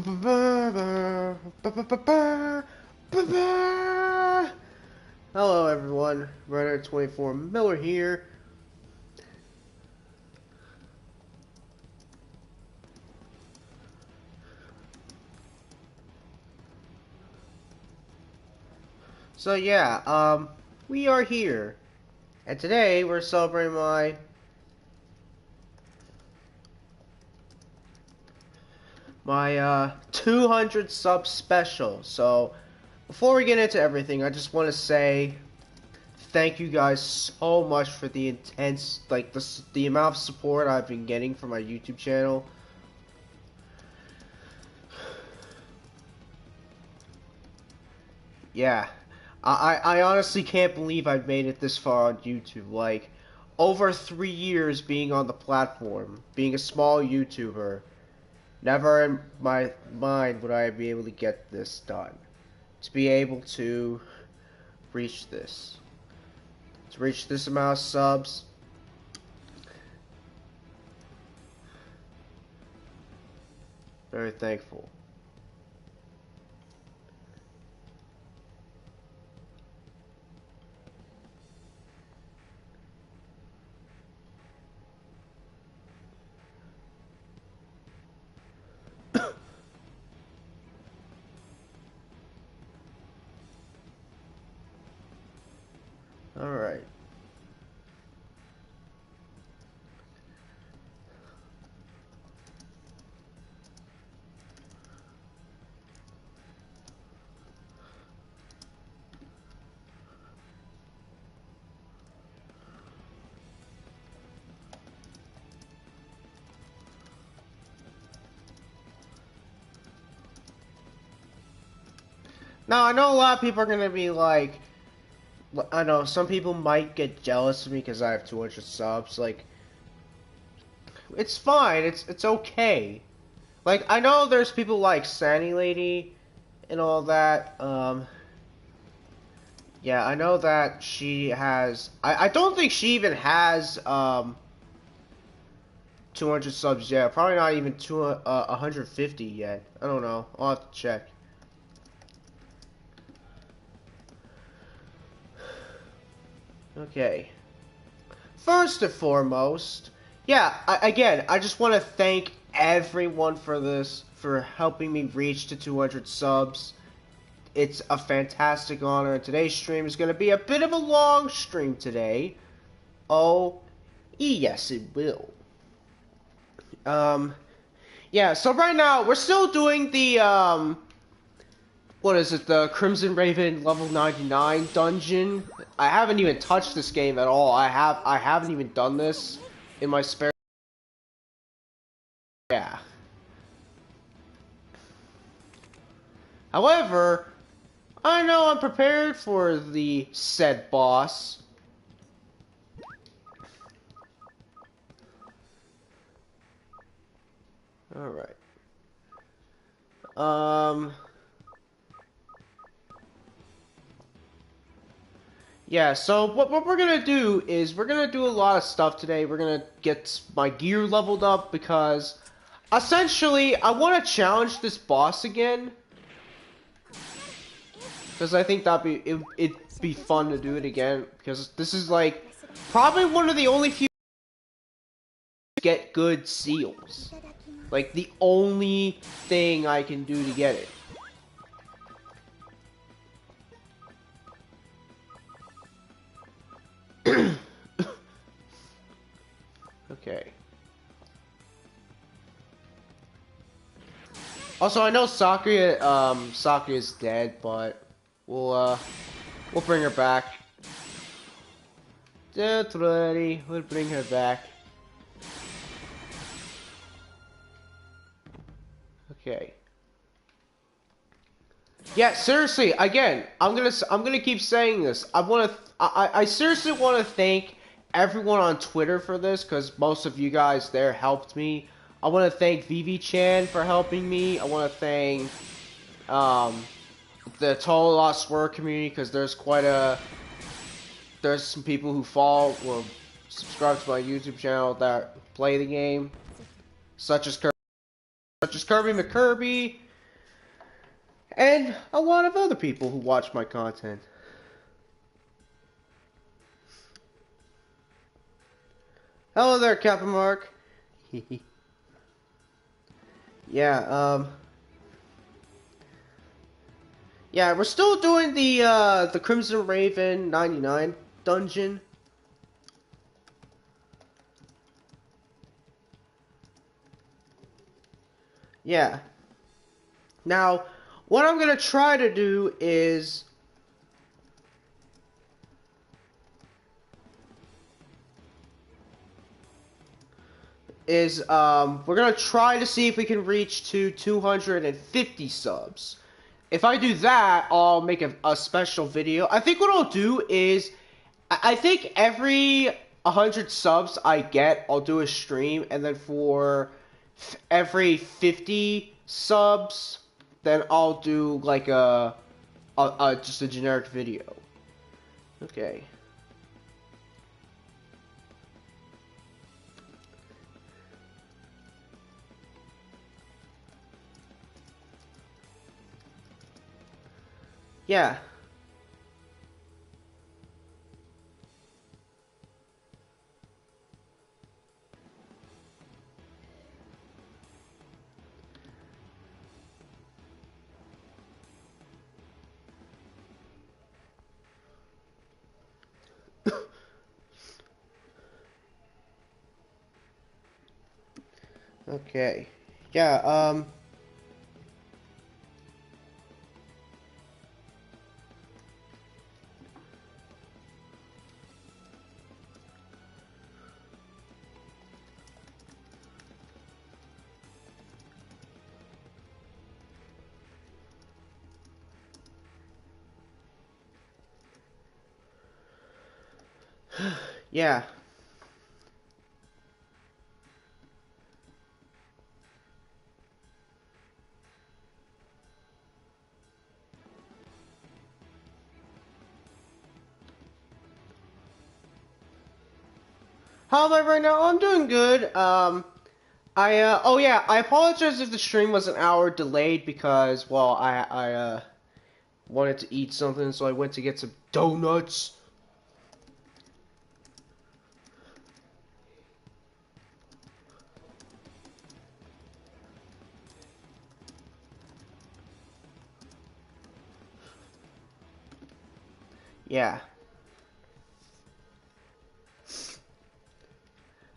Hello everyone, Runner24 Miller here. So yeah, we are here. And today we're celebrating my 200 sub special. So before we get into everything, I just want to say thank you guys so much for the intense, like the amount of support I've been getting from my YouTube channel. Yeah, I honestly can't believe I've made it this far on YouTube. Like, over 3 years being on the platform, being a small YouTuber, never in my mind would I be able to get this done. To be able to reach this. To reach this amount of subs. Very thankful. Alright. Now, I know a lot of people are gonna be like, I know some people might get jealous of me because I have 200 subs. Like, it's fine. It's okay. Like, I know there's people like Sandy Lady and all that. Yeah, I know that she has. I don't think she even has 200 subs yet. Probably not even 150 yet. I don't know. I'll have to check. Okay. First and foremost, yeah, again, I just want to thank everyone for this, for helping me reach to 200 subs. It's a fantastic honor. Today's stream is going to be a bit of a long stream today. Oh, yes, it will. Yeah, so right now, we're still doing the, what is it, the Crimson Raven level 99 dungeon. I haven't even touched this game at all. I haven't even done this in my spare. Yeah. However, I know I'm prepared for the said boss. Alright. Yeah, so what we're gonna do is we're gonna do a lot of stuff today. We're gonna get my gear leveled up because essentially I want to challenge this boss again. Because I think it'd be fun to do it again because this is like probably one of the only few get good seals. Like the only thing I can do to get it. Okay. Also, I know Sakuya is dead, but we'll bring her back. Don't worry, we'll bring her back. Okay. Yeah, seriously, again, I'm gonna keep saying this. I seriously want to thank everyone on Twitter for this because most of you guys there helped me. I want to thank Vivi Chan for helping me. I want to thank the Total Lost World community because there's some people who follow or subscribe to my YouTube channel that play the game, such as Kirby McKirby. and a lot of other people who watch my content. Hello there, Captain Mark. Yeah, yeah, we're still doing the Crimson Raven 99 dungeon. Yeah. Now, what I'm gonna try to do is we're gonna try to see if we can reach to 250 subs. If I do that, I'll make a special video. I think what I'll do is, I think every 100 subs I get, I'll do a stream, and then for every 50 subs, then I'll do like just a generic video. Okay. Yeah. Okay. Yeah, yeah. How am I right now? I'm doing good. Oh yeah, I apologize if the stream was an hour delayed because, well, I wanted to eat something, so I went to get some donuts. Yeah.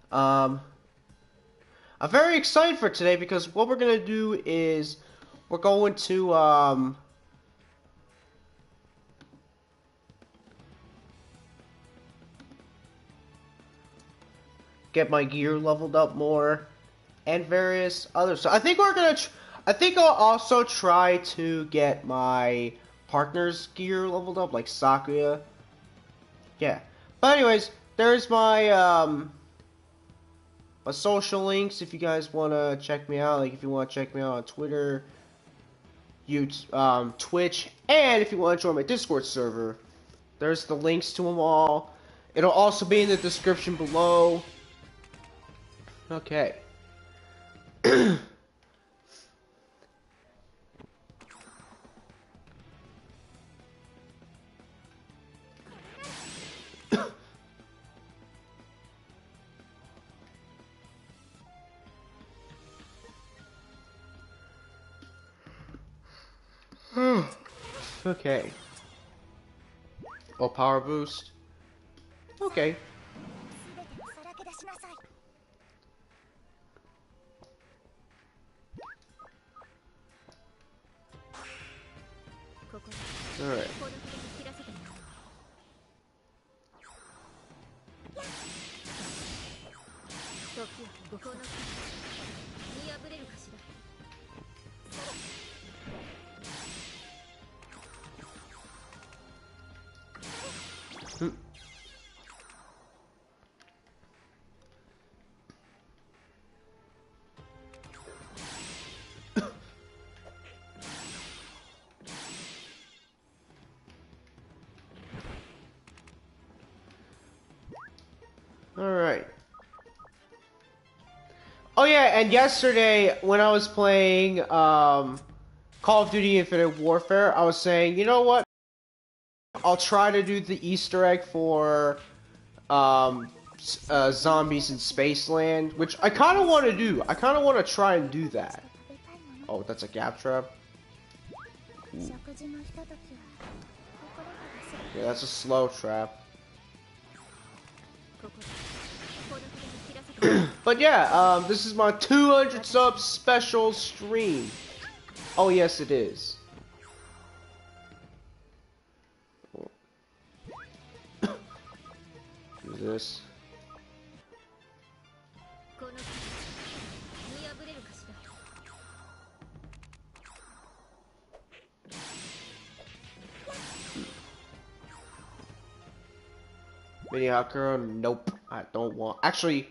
Um, I'm very excited for today because what we're gonna do is we're going to get my gear leveled up more and various others. So I think we're gonna. I think I'll also try to get my partner's gear leveled up, like Sakuya. Yeah. But anyways, there's my social links if you guys wanna check me out. Like if you wanna check me out on Twitter, YouTube, Twitch, and if you wanna join my Discord server, there's the links to them all. It'll also be in the description below. Okay. Okay. Oh, power boost. Okay. Alright. Alright. Oh yeah, and yesterday when I was playing Call of Duty Infinite Warfare, I was saying, you know what? I'll try to do the Easter egg for Zombies in Spaceland, which I kind of want to do. I kind of want to try and do that. Oh, that's a gap trap. Ooh. Yeah, that's a slow trap. But yeah, this is my 200 sub special stream. Oh yes, it is. Who's this? Mini hacker? Nope. I don't want. Actually,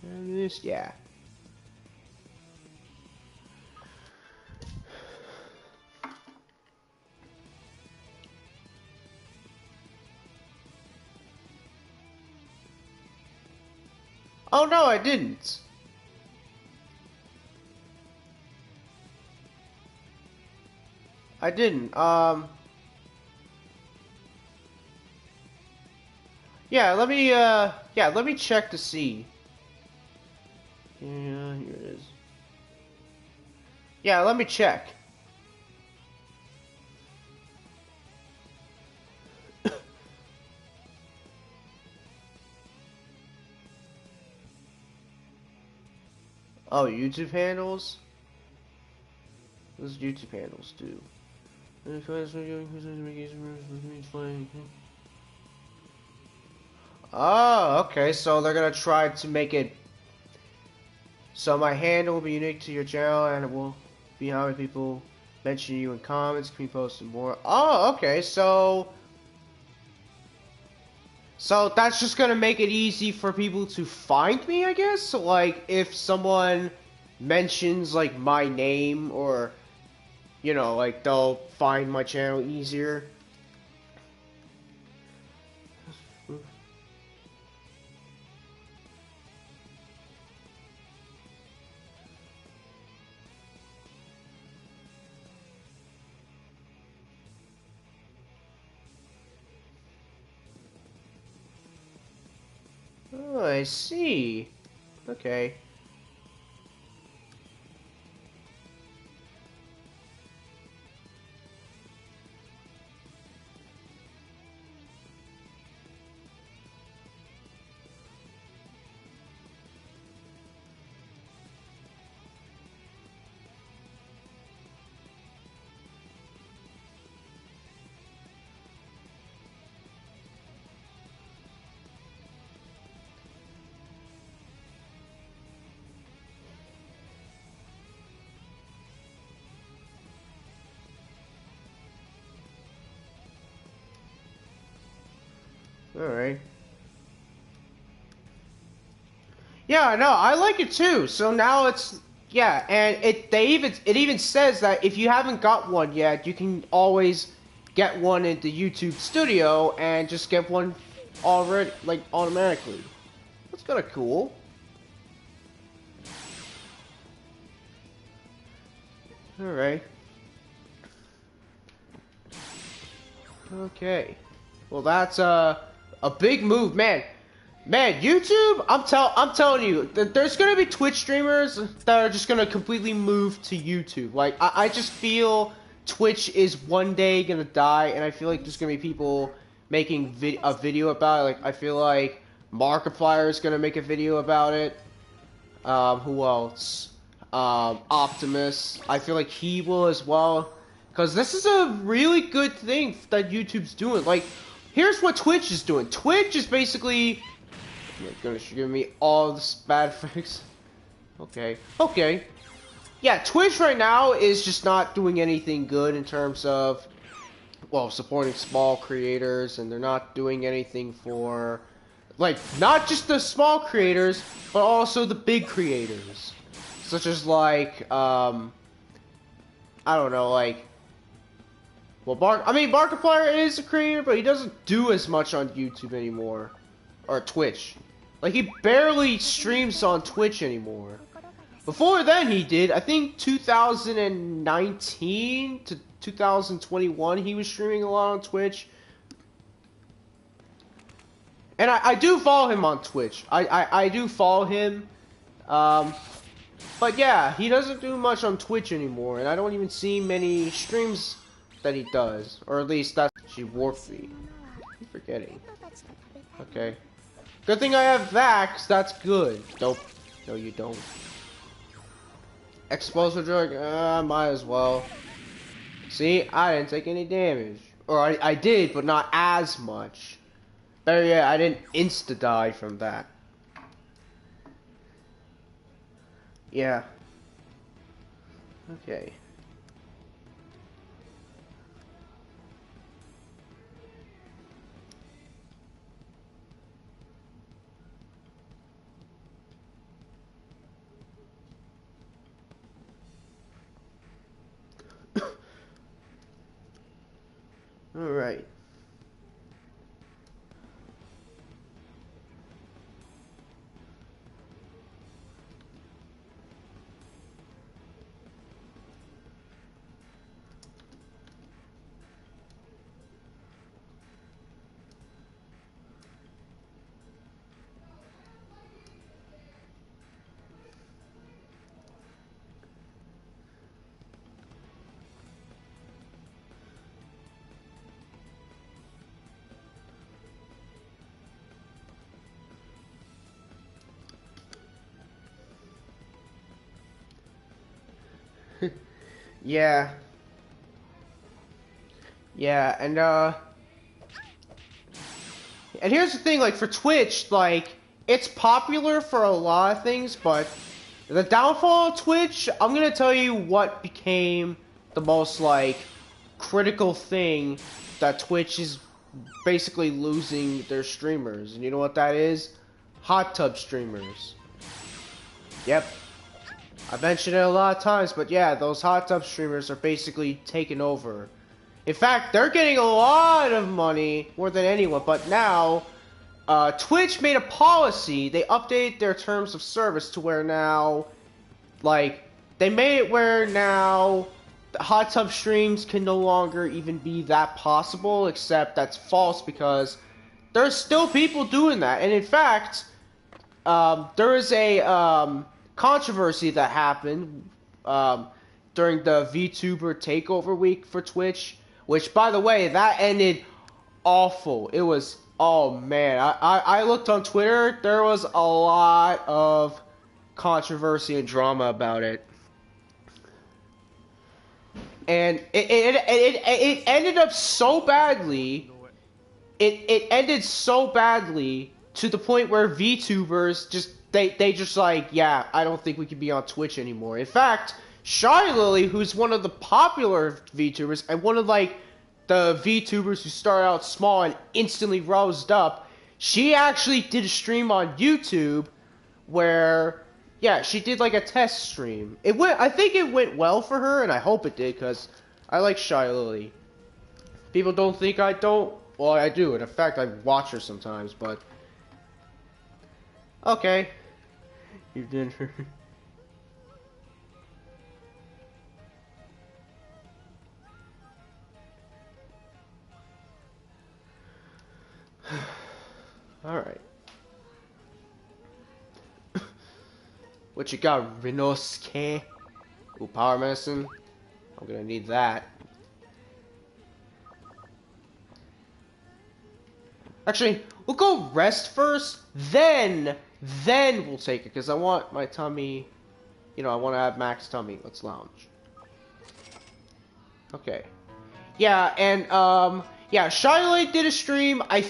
this, yeah. Oh no, I didn't. I didn't. Yeah, let me check to see. Yeah, here it is. Yeah, let me check. Oh, YouTube handles? What does YouTube handles do? Oh, okay, so they're gonna try to make it so my handle will be unique to your channel and it will be how many people mention you in comments, can we post some more? Oh, okay, so that's just gonna make it easy for people to find me, I guess? So like if someone mentions like my name, or you know, like they'll find my channel easier. Oh, I see. Okay. Alright. Yeah, no, I like it too. So now it's, yeah, and it even says that if you haven't got one yet, you can always get one in the YouTube Studio and just get one already, like automatically. That's kind of cool. All right. Okay. Well, that's a big move, man. Man, YouTube, I'm telling you, there's gonna be Twitch streamers that are just gonna completely move to YouTube. Like, I just feel Twitch is one day gonna die, and I feel like there's gonna be people making a video about it. Like, I feel like Markiplier is gonna make a video about it. Who else? Optimus. I feel like he will as well. Because this is a really good thing that YouTube's doing. Like, here's what Twitch is doing. Twitch is basically... Oh my goodness, you're giving me all this bad fix. Okay. Okay. Yeah, Twitch right now is just not doing anything good in terms of, well, supporting small creators, and they're not doing anything for, like, not just the small creators, but also the big creators. Such as, like, I don't know, like, well, Markiplier is a creator, but he doesn't do as much on YouTube anymore. Or Twitch. Like, he barely streams on Twitch anymore. Before then, he did. I think 2019 to 2021, he was streaming a lot on Twitch. And I do follow him on Twitch. I do follow him. But yeah, he doesn't do much on Twitch anymore, and I don't even see many streams that he does. Or at least that's she warped me. I'm forgetting. Okay. Good thing I have that, 'cause that's good. Nope. No, you don't. Explosive drug? Might as well. See, I didn't take any damage. Or I did, but not as much. Better yet, I didn't insta-die from that. Yeah. Okay. All right. Yeah. Yeah, and here's the thing, like, for Twitch, like, it's popular for a lot of things, but the downfall of Twitch, I'm gonna tell you what became the most, like, critical thing that Twitch is basically losing their streamers. And you know what that is? Hot tub streamers. Yep. I've mentioned it a lot of times, but yeah, those hot tub streamers are basically taking over. In fact, they're getting a lot of money, more than anyone, but now, Twitch made a policy, they updated their terms of service to where now, like, they made it where now, the hot tub streams can no longer even be that possible, except that's false because there's still people doing that. And in fact, there is a, controversy that happened during the VTuber takeover week for Twitch, which, by the way, that ended awful. It was, oh man, I looked on Twitter, there was a lot of controversy and drama about it. And it ended up so badly, it ended so badly to the point where VTubers just they just like, yeah, I don't think we can be on Twitch anymore. In fact, Shy Lily, who's one of the popular VTubers and one of like the VTubers who started out small and instantly rose up, she actually did a stream on YouTube where, yeah, she did like a test stream. I think it went well for her, and I hope it did, because I like Shy Lily. People don't think I don't. Well, I do, and in fact, I watch her sometimes, but okay. You did. Alright. What you got, Rinosuke? Ooh, power medicine. I'm gonna need that. Actually, we'll go rest first, then we'll take it, because I want my tummy, you know, I want to have max tummy. Let's lounge. Okay. Yeah, and, yeah, Shylite did a stream. I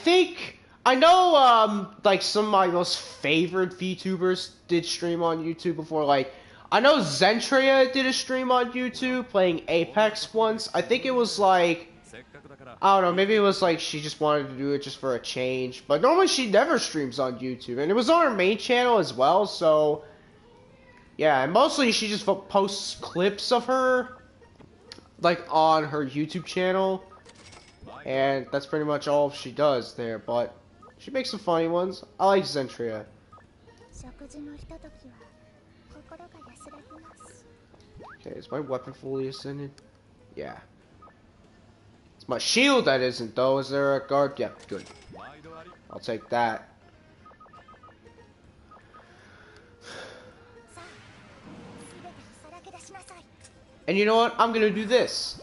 know, like, some of my most favorite VTubers did stream on YouTube before. Like, I know Zentria did a stream on YouTube playing Apex once. I think it was, like, I don't know, maybe it was, like, she just wanted to do it just for a change. But normally she never streams on YouTube. And it was on her main channel as well, so yeah, and mostly she just posts clips of her, like, on her YouTube channel. And that's pretty much all she does there, but she makes some funny ones. I like Zentria. Okay, is my weapon fully ascended? Yeah. It's my shield that isn't, though. Is there a guard? Yeah, good. I'll take that. And you know what? I'm gonna do this.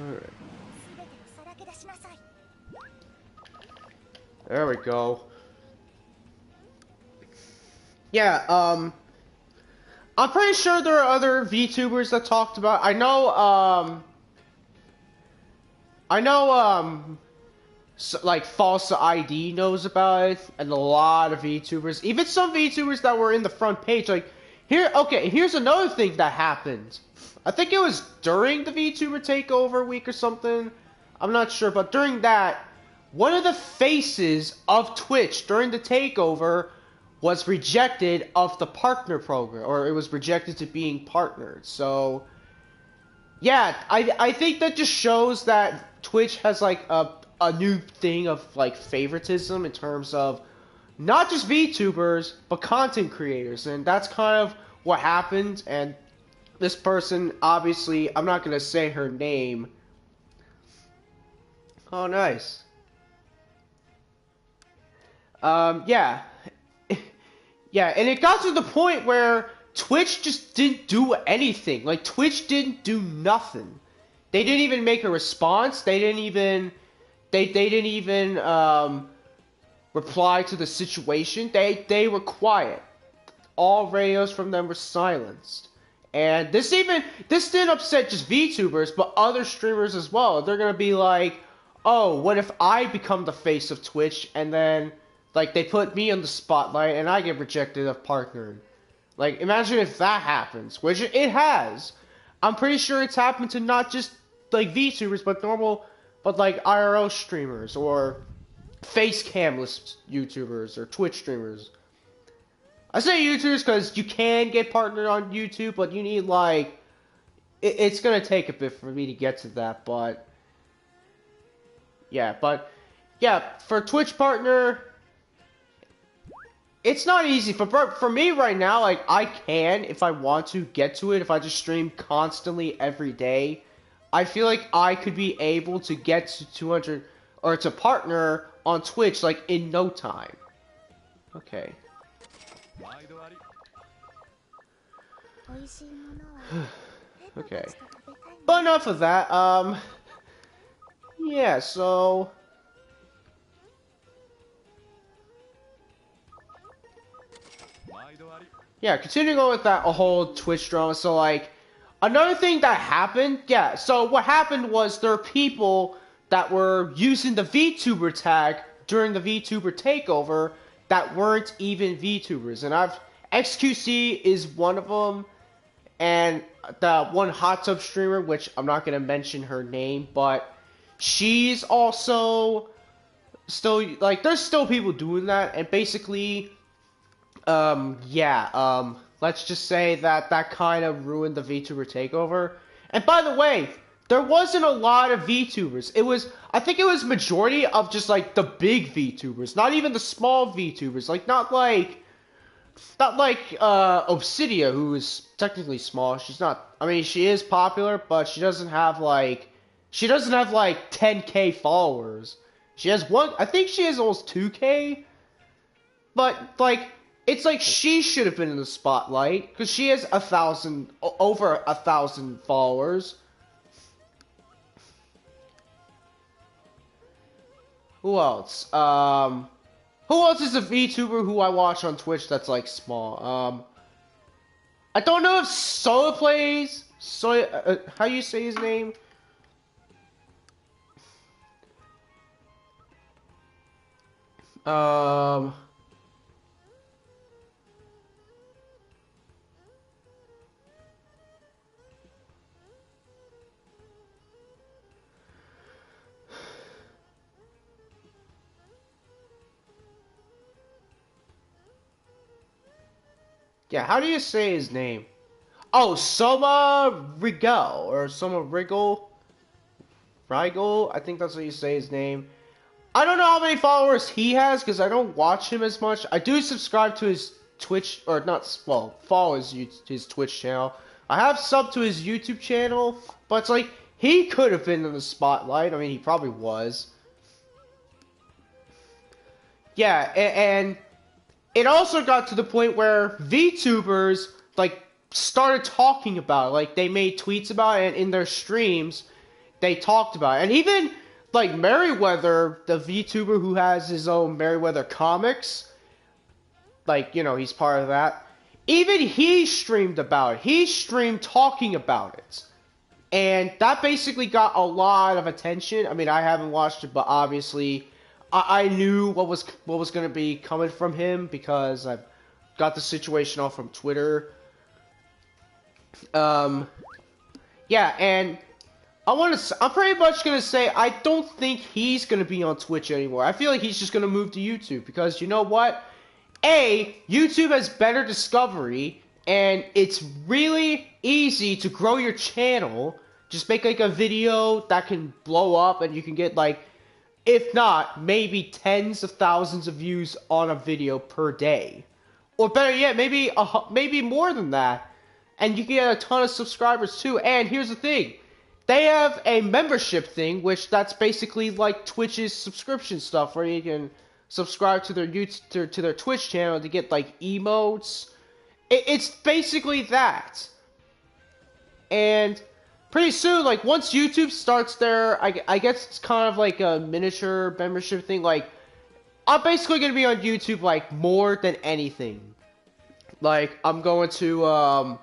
Alright. There we go. Yeah, I'm pretty sure there are other VTubers that talked about. Like False ID knows about it, and a lot of VTubers, even some VTubers that were in the front page. Like, here's another thing that happened. I think it was during the VTuber takeover week or something. I'm not sure, but during that, one of the faces of Twitch during the takeover was rejected of the partner program, or it was rejected to being partnered. So, yeah, I think that just shows that Twitch has like a new thing of like favoritism in terms of not just VTubers but content creators, and that's kind of what happened. And this person, obviously, I'm not gonna say her name. Oh, nice. Yeah. Yeah, and it got to the point where Twitch just didn't do anything. Like, Twitch didn't do nothing. They didn't even make a response. They didn't even reply to the situation. They were quiet. All radios from them were silenced. And this didn't upset just VTubers, but other streamers as well. They're gonna be like, oh, what if I become the face of Twitch, and then like they put me on the spotlight and I get rejected of partnering. Like, imagine if that happens, which it has. I'm pretty sure it's happened to not just like VTubers, but like IRL streamers or face camless YouTubers or Twitch streamers. I say YouTubers because you can get partnered on YouTube, but you need like it's gonna take a bit for me to get to that. But yeah, for Twitch partner, it's not easy. For me right now, like, I can, if I want to, get to it. If I just stream constantly every day, I feel like I could be able to get to 200, or to partner on Twitch, like, in no time. Okay. Okay. But enough of that, yeah, so... Yeah, continuing on with that whole Twitch drama, so like, another thing that happened, yeah, so what happened was there are people that were using the VTuber tag during the VTuber takeover that weren't even VTubers, and XQC is one of them, and the one hot tub streamer, which I'm not going to mention her name, but she's also still, like, there's still people doing that, and basically... let's just say that kind of ruined the VTuber takeover. And by the way, there wasn't a lot of VTubers. I think it was majority of just like the big VTubers, not even the small VTubers. Like, not like Obsidia, who is technically small. I mean, she is popular, but she doesn't have like 10K followers. I think she has almost 2K, but like, it's like she should have been in the spotlight because she has over 1,000 followers. Who else? Who else is a VTuber who I watch on Twitch that's like small? I don't know if Soya plays. How you say his name? Yeah, how do you say his name? Oh, Soma Rigel or Soma Rigel. Rigel, I think that's what you say his name. I don't know how many followers he has because I don't watch him as much. I do subscribe to his Twitch, or not, well, follow his Twitch channel. I have subbed to his YouTube channel, but it's like, he could have been in the spotlight. I mean, he probably was. Yeah, and it also got to the point where VTubers, like, started talking about it. Like, they made tweets about it, and in their streams, they talked about it. And even like Merryweather, the VTuber who has his own Merryweather Comics, like, you know, he's part of that. Even he streamed about it. He streamed talking about it. And that basically got a lot of attention. I mean, I haven't watched it, but obviously I knew what was going to be coming from him because I got the situation all from Twitter. Yeah, and I'm pretty much gonna say I don't think he's gonna be on Twitch anymore. I feel like he's just gonna move to YouTube because you know what? A, YouTube has better discovery and it's really easy to grow your channel. Just make like a video that can blow up and you can get like, if not, maybe tens of thousands of views on a video per day. Or better yet, maybe more than that. And you can get a ton of subscribers too. And here's the thing. They have a membership thing, which that's basically like Twitch's subscription stuff, where you can subscribe to their to their Twitch channel to get like emotes. It's basically that. And pretty soon, like once YouTube starts their, I guess it's kind of like a miniature membership thing. Like I'm basically gonna be on YouTube like more than anything. Like I'm going to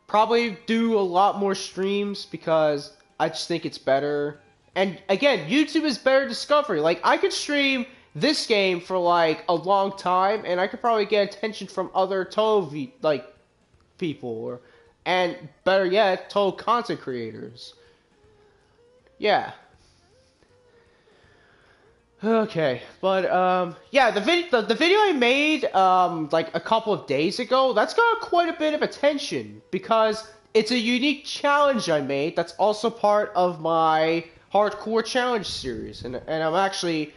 probably do a lot more streams because I just think it's better. And again, YouTube is better discovery. Like I could stream this game for like a long time and I could probably get attention from other Toho like people or and better yet, Toho content creators. Yeah. Okay, but yeah, the video I made like a couple of days ago, that's got quite a bit of attention because it's a unique challenge I made that's also part of my hardcore challenge series, and I'm actually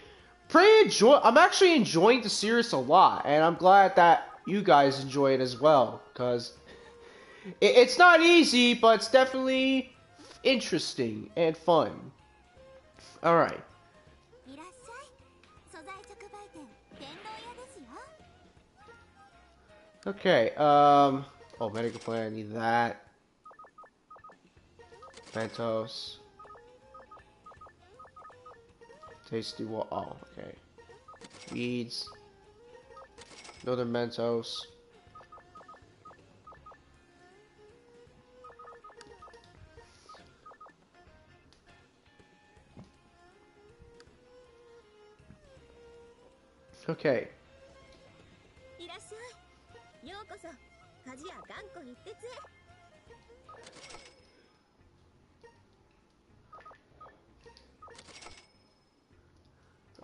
I'm actually enjoying the series a lot, and I'm glad that you guys enjoy it as well because it's not easy, but it's definitely interesting and fun. All right. Okay, oh, medical plant, I need that. Mentos. Tasty water, oh, okay. Weeds. Another Mentos. Okay.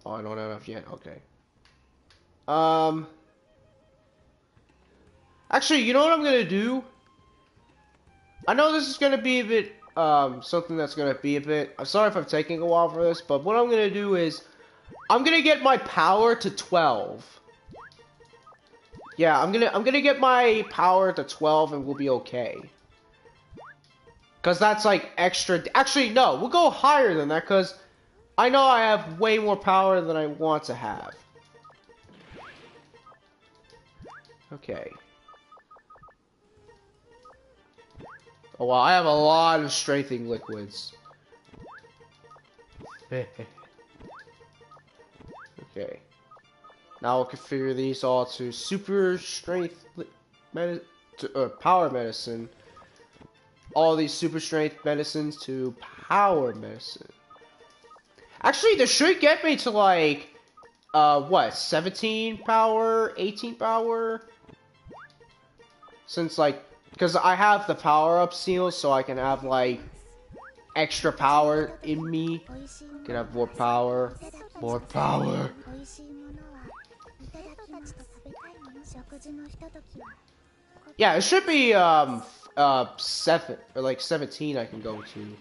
Oh, I don't have enough yet. Okay. Actually, you know what I'm gonna do? I know this is gonna be a bit, something that's gonna be a bit. I'm sorry if I'm taking a while for this, but what I'm gonna do is, I'm gonna get my power to 12. Yeah, I'm gonna get my power to 12 and we'll be okay. Cause that's like extra. Actually, no, we'll go higher than that. Cause I know I have way more power than I want to have. Okay. Oh wow, I have a lot of strengthening liquids. Okay. Now we'll configure these all to super strength power medicine. All these super strength medicines to power medicine. Actually, this should get me to like, what, 17 power, 18 power? Since like, because I have the power-up seal, so I can have like, extra power in me. Can have more power. More power. Yeah, it should be 7 or like 17 I can go to.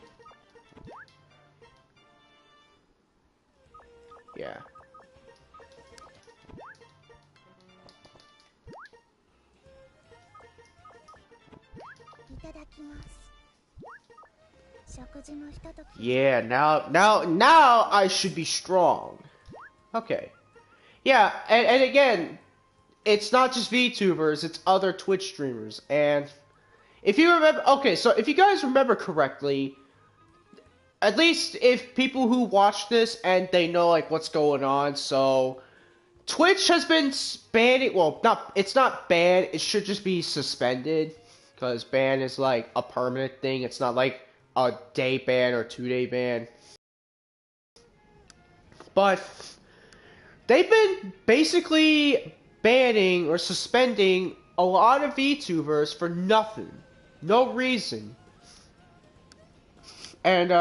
Yeah. いただきます。食事のひととき。Yeah, now I should be strong. Okay. Yeah, and again, it's not just VTubers, it's other Twitch streamers. And if you remember, okay, so if you guys remember correctly, at least if people who watch this and they know like what's going on, so Twitch has been banning, well, it's not banned, it should just be suspended, because ban is like a permanent thing, it's not like a day ban or 2-day ban. But they've been basically banning or suspending a lot of VTubers for nothing. No reason. And,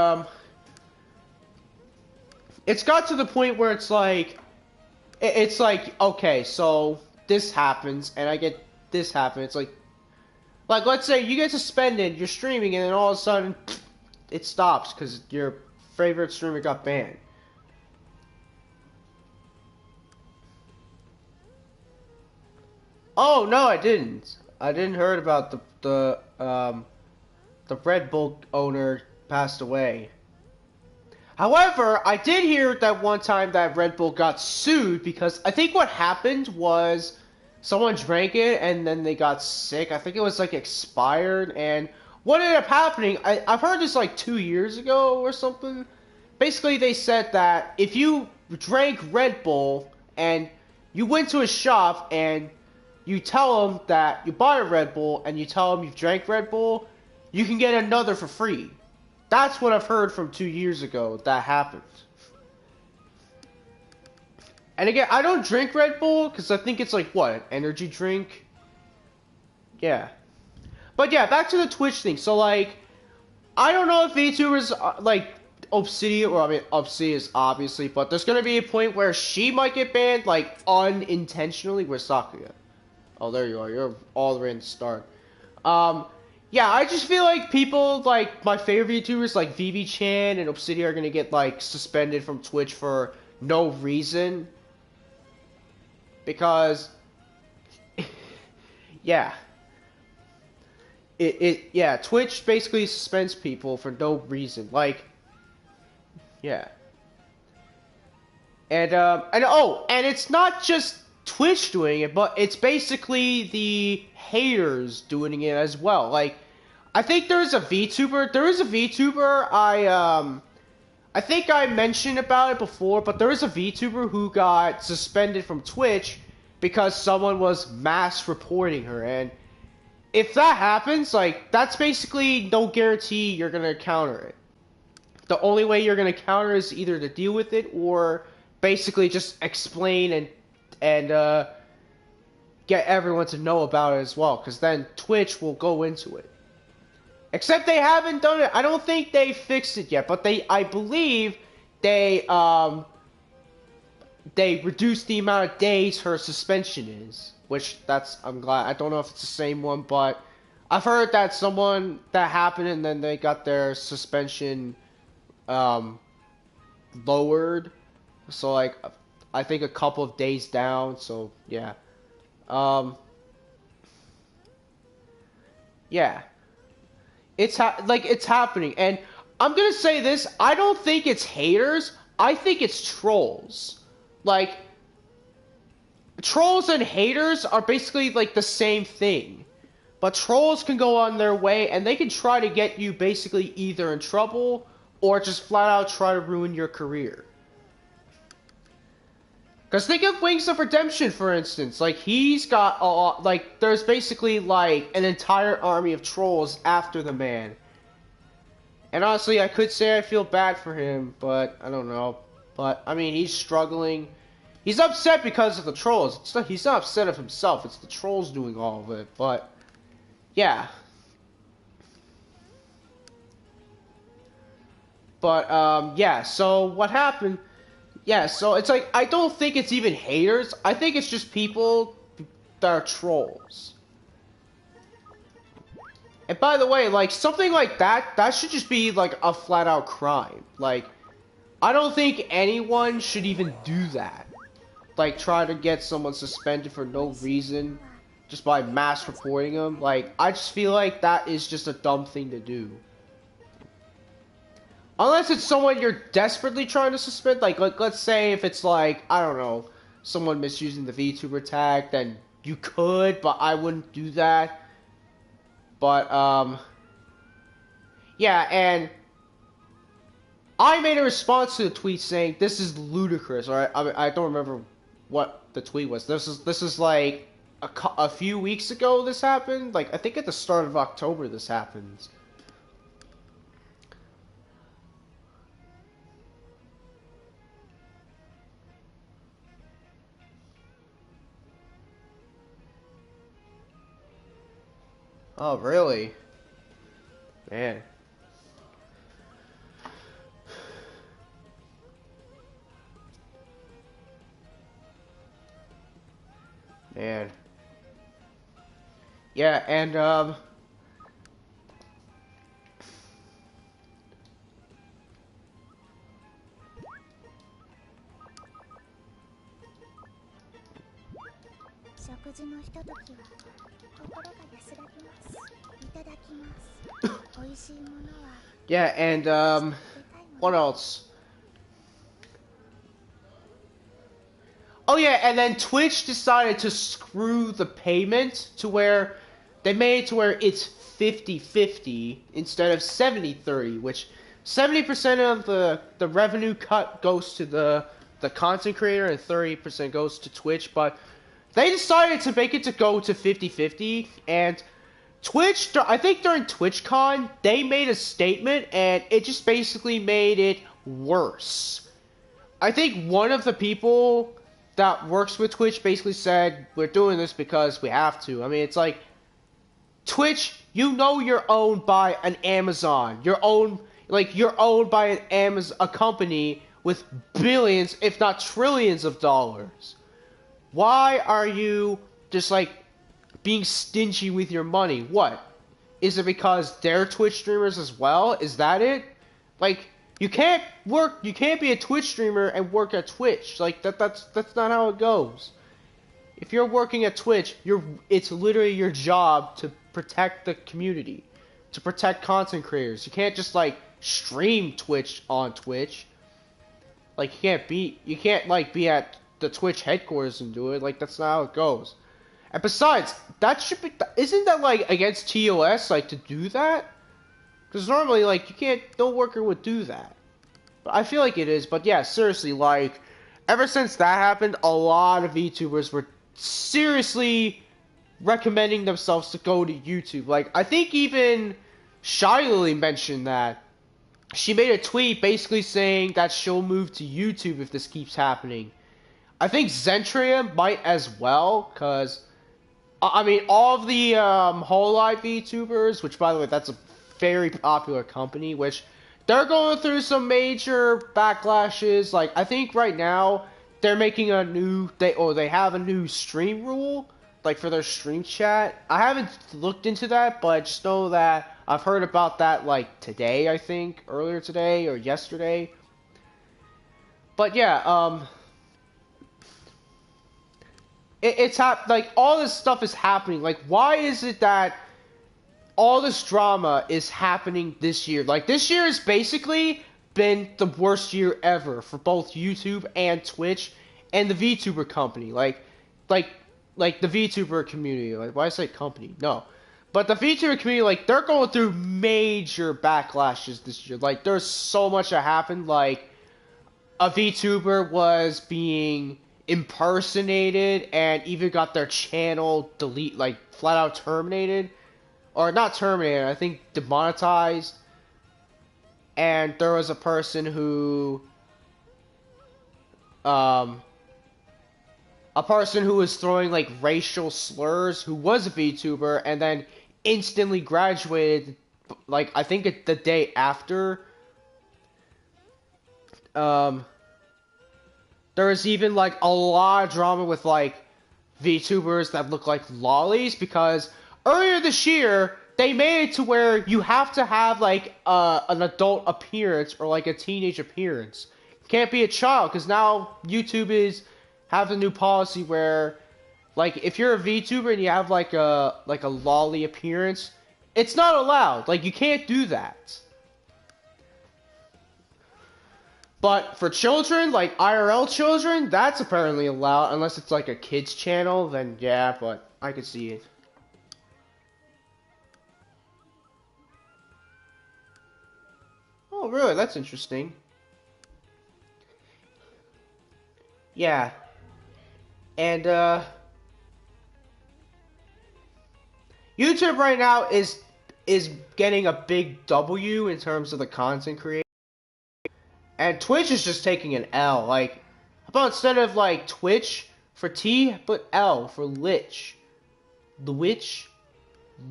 it's got to the point where it's like, okay, so this happens, and I get this happens. It's like, let's say you get suspended, you're streaming, and then all of a sudden, it stops, because your favorite streamer got banned. Oh, no, I didn't. I didn't heard about the Red Bull owner passed away. However, I did hear that one time that Red Bull got sued because I think what happened was someone drank it and then they got sick. I think it was like expired, and what ended up happening, I've heard this like 2 years ago or something. Basically, they said that if you drank Red Bull and you went to a shop and you tell them that you bought a Red Bull and you tell them you've drank Red Bull, you can get another for free. That's what I've heard from 2 years ago that happened. And again, I don't drink Red Bull because I think it's like, what, an energy drink? Yeah. But yeah, back to the Twitch thing. So like, I don't know if VTubers, like, Obsidian, well, I mean, Obsidian is obviously, but there's gonna be a point where she might get banned, like, unintentionally. Where's Sakuya? Oh, there you are. You're all the way in the start. Yeah, I just feel like people, like, my favorite YouTubers, like VB-chan and Obsidian, are gonna get, like, suspended from Twitch for no reason. Because, yeah. Yeah, Twitch basically suspends people for no reason. Like, yeah. And it's not just Twitch doing it, but it's basically the haters doing it as well. Like, I think there is a VTuber, I think I mentioned about it before, but there is a VTuber who got suspended from Twitch because someone was mass reporting her, and if that happens, like, that's basically no guarantee you're gonna counter it. The only way you're gonna counter is either to deal with it or basically just explain and get everyone to know about it as well, because then Twitch will go into it. Except they haven't done it. I don't think they fixed it yet, but I believe they reduced the amount of days her suspension is, which I'm glad. I don't know if it's the same one, but I've heard that someone that happened and then they got their suspension lowered, so like I think a couple of days down. So yeah, yeah, it's happening, and I'm gonna say this: I don't think it's haters. I think it's trolls. Like, trolls and haters are basically like the same thing. But trolls can go on their way and they can try to get you basically either in trouble or just flat out try to ruin your career. Because think of Wings of Redemption, for instance. Like, he's got a lot, like, there's basically like an entire army of trolls after the man. And honestly, I could say I feel bad for him, but I don't know. But, I mean, he's struggling. He's upset because of the trolls. He's not upset of himself. It's the trolls doing all of it. But, yeah. But, yeah, so what happened... Yeah, so it's like, I don't think it's even haters. I think it's just people that are trolls. And by the way, like something like that, that should just be like a flat out crime. Like, I don't think anyone should even do that. Like, try to get someone suspended for no reason just by mass reporting them. Like, I just feel like that is just a dumb thing to do. Unless it's someone you're desperately trying to suspend. Like let's say if it's like, I don't know, someone misusing the VTuber tag, then you could, but I wouldn't do that. But, yeah, and I made a response to the tweet saying, this is ludicrous, or I don't remember what the tweet was. This is like a few weeks ago this happened. Like, I think at the start of October this happens. Oh, really? Man. Man. Yeah, and,食事のひとときは心が安らぎます。いただきます。美味しいものは yeah, and, what else? Oh yeah, and then Twitch decided to screw the payment to where they made it to where it's 50-50 instead of 70-30, which 70% of the revenue cut goes to the content creator and 30% goes to Twitch, but they decided to make it to go to 50-50, and Twitch, I think during TwitchCon, they made a statement, and it just basically made it worse. I think one of the people that works with Twitch basically said, we're doing this because we have to. I mean, it's like, Twitch, you know you're owned by an Amazon. You're owned by an Amazon, a company with billions, if not trillions of dollars. Why are you just like being stingy with your money? What? Is it because they're Twitch streamers as well? Is that it? Like, you can't be a Twitch streamer and work at Twitch. Like, that's not how it goes. If you're working at Twitch, it's literally your job to protect the community, to protect content creators. You can't just like stream Twitch on Twitch. Like, you can't like be at the Twitch headquarters and do it. Like, that's not how it goes. And besides, isn't that like against TOS, like, to do that? Because normally, like, no worker would do that. But I feel like it is. But yeah, seriously, like, ever since that happened, a lot of VTubers were seriously recommending themselves to go to YouTube. Like, I think even Shy Lily mentioned that. She made a tweet basically saying that she'll move to YouTube if this keeps happening. I think Zentria might as well, because, I mean, all of the Hololive VTubers, which, by the way, that's a very popular company, which they're going through some major backlashes. Like, I think right now they're making they have a new stream rule, like, for their stream chat. I haven't looked into that, but I just know that I've heard about that, like, today, I think, earlier today or yesterday. But yeah, like, all this stuff is happening. Like, why is it that all this drama is happening this year? Like, this year has basically been the worst year ever for both YouTube and Twitch and the VTuber company. Like the VTuber community. Like, why did I say company? No. But the VTuber community, like, they're going through major backlashes this year. Like, there's so much that happened. Like, a VTuber was being impersonated and even got their channel flat out terminated. Or not terminated, I think demonetized. And there was a person who was throwing like racial slurs, who was a VTuber, and then instantly graduated, like, I think the day after. There was even like a lot of drama with like VTubers that look like lollies, because earlier this year they made it to where you have to have like an adult appearance or like a teenage appearance. Can't be a child because now YouTube is have a new policy where like if you're a VTuber and you have like a lolly appearance, it's not allowed. Like you can't do that. But for children, like IRL children, that's apparently allowed unless it's like a kids channel, then yeah, but I could see it. Oh, really? That's interesting. Yeah. And YouTube right now is getting a big W in terms of the content creation. And Twitch is just taking an L. Like, how about instead of like Twitch for T, put L for Lich. Lwich?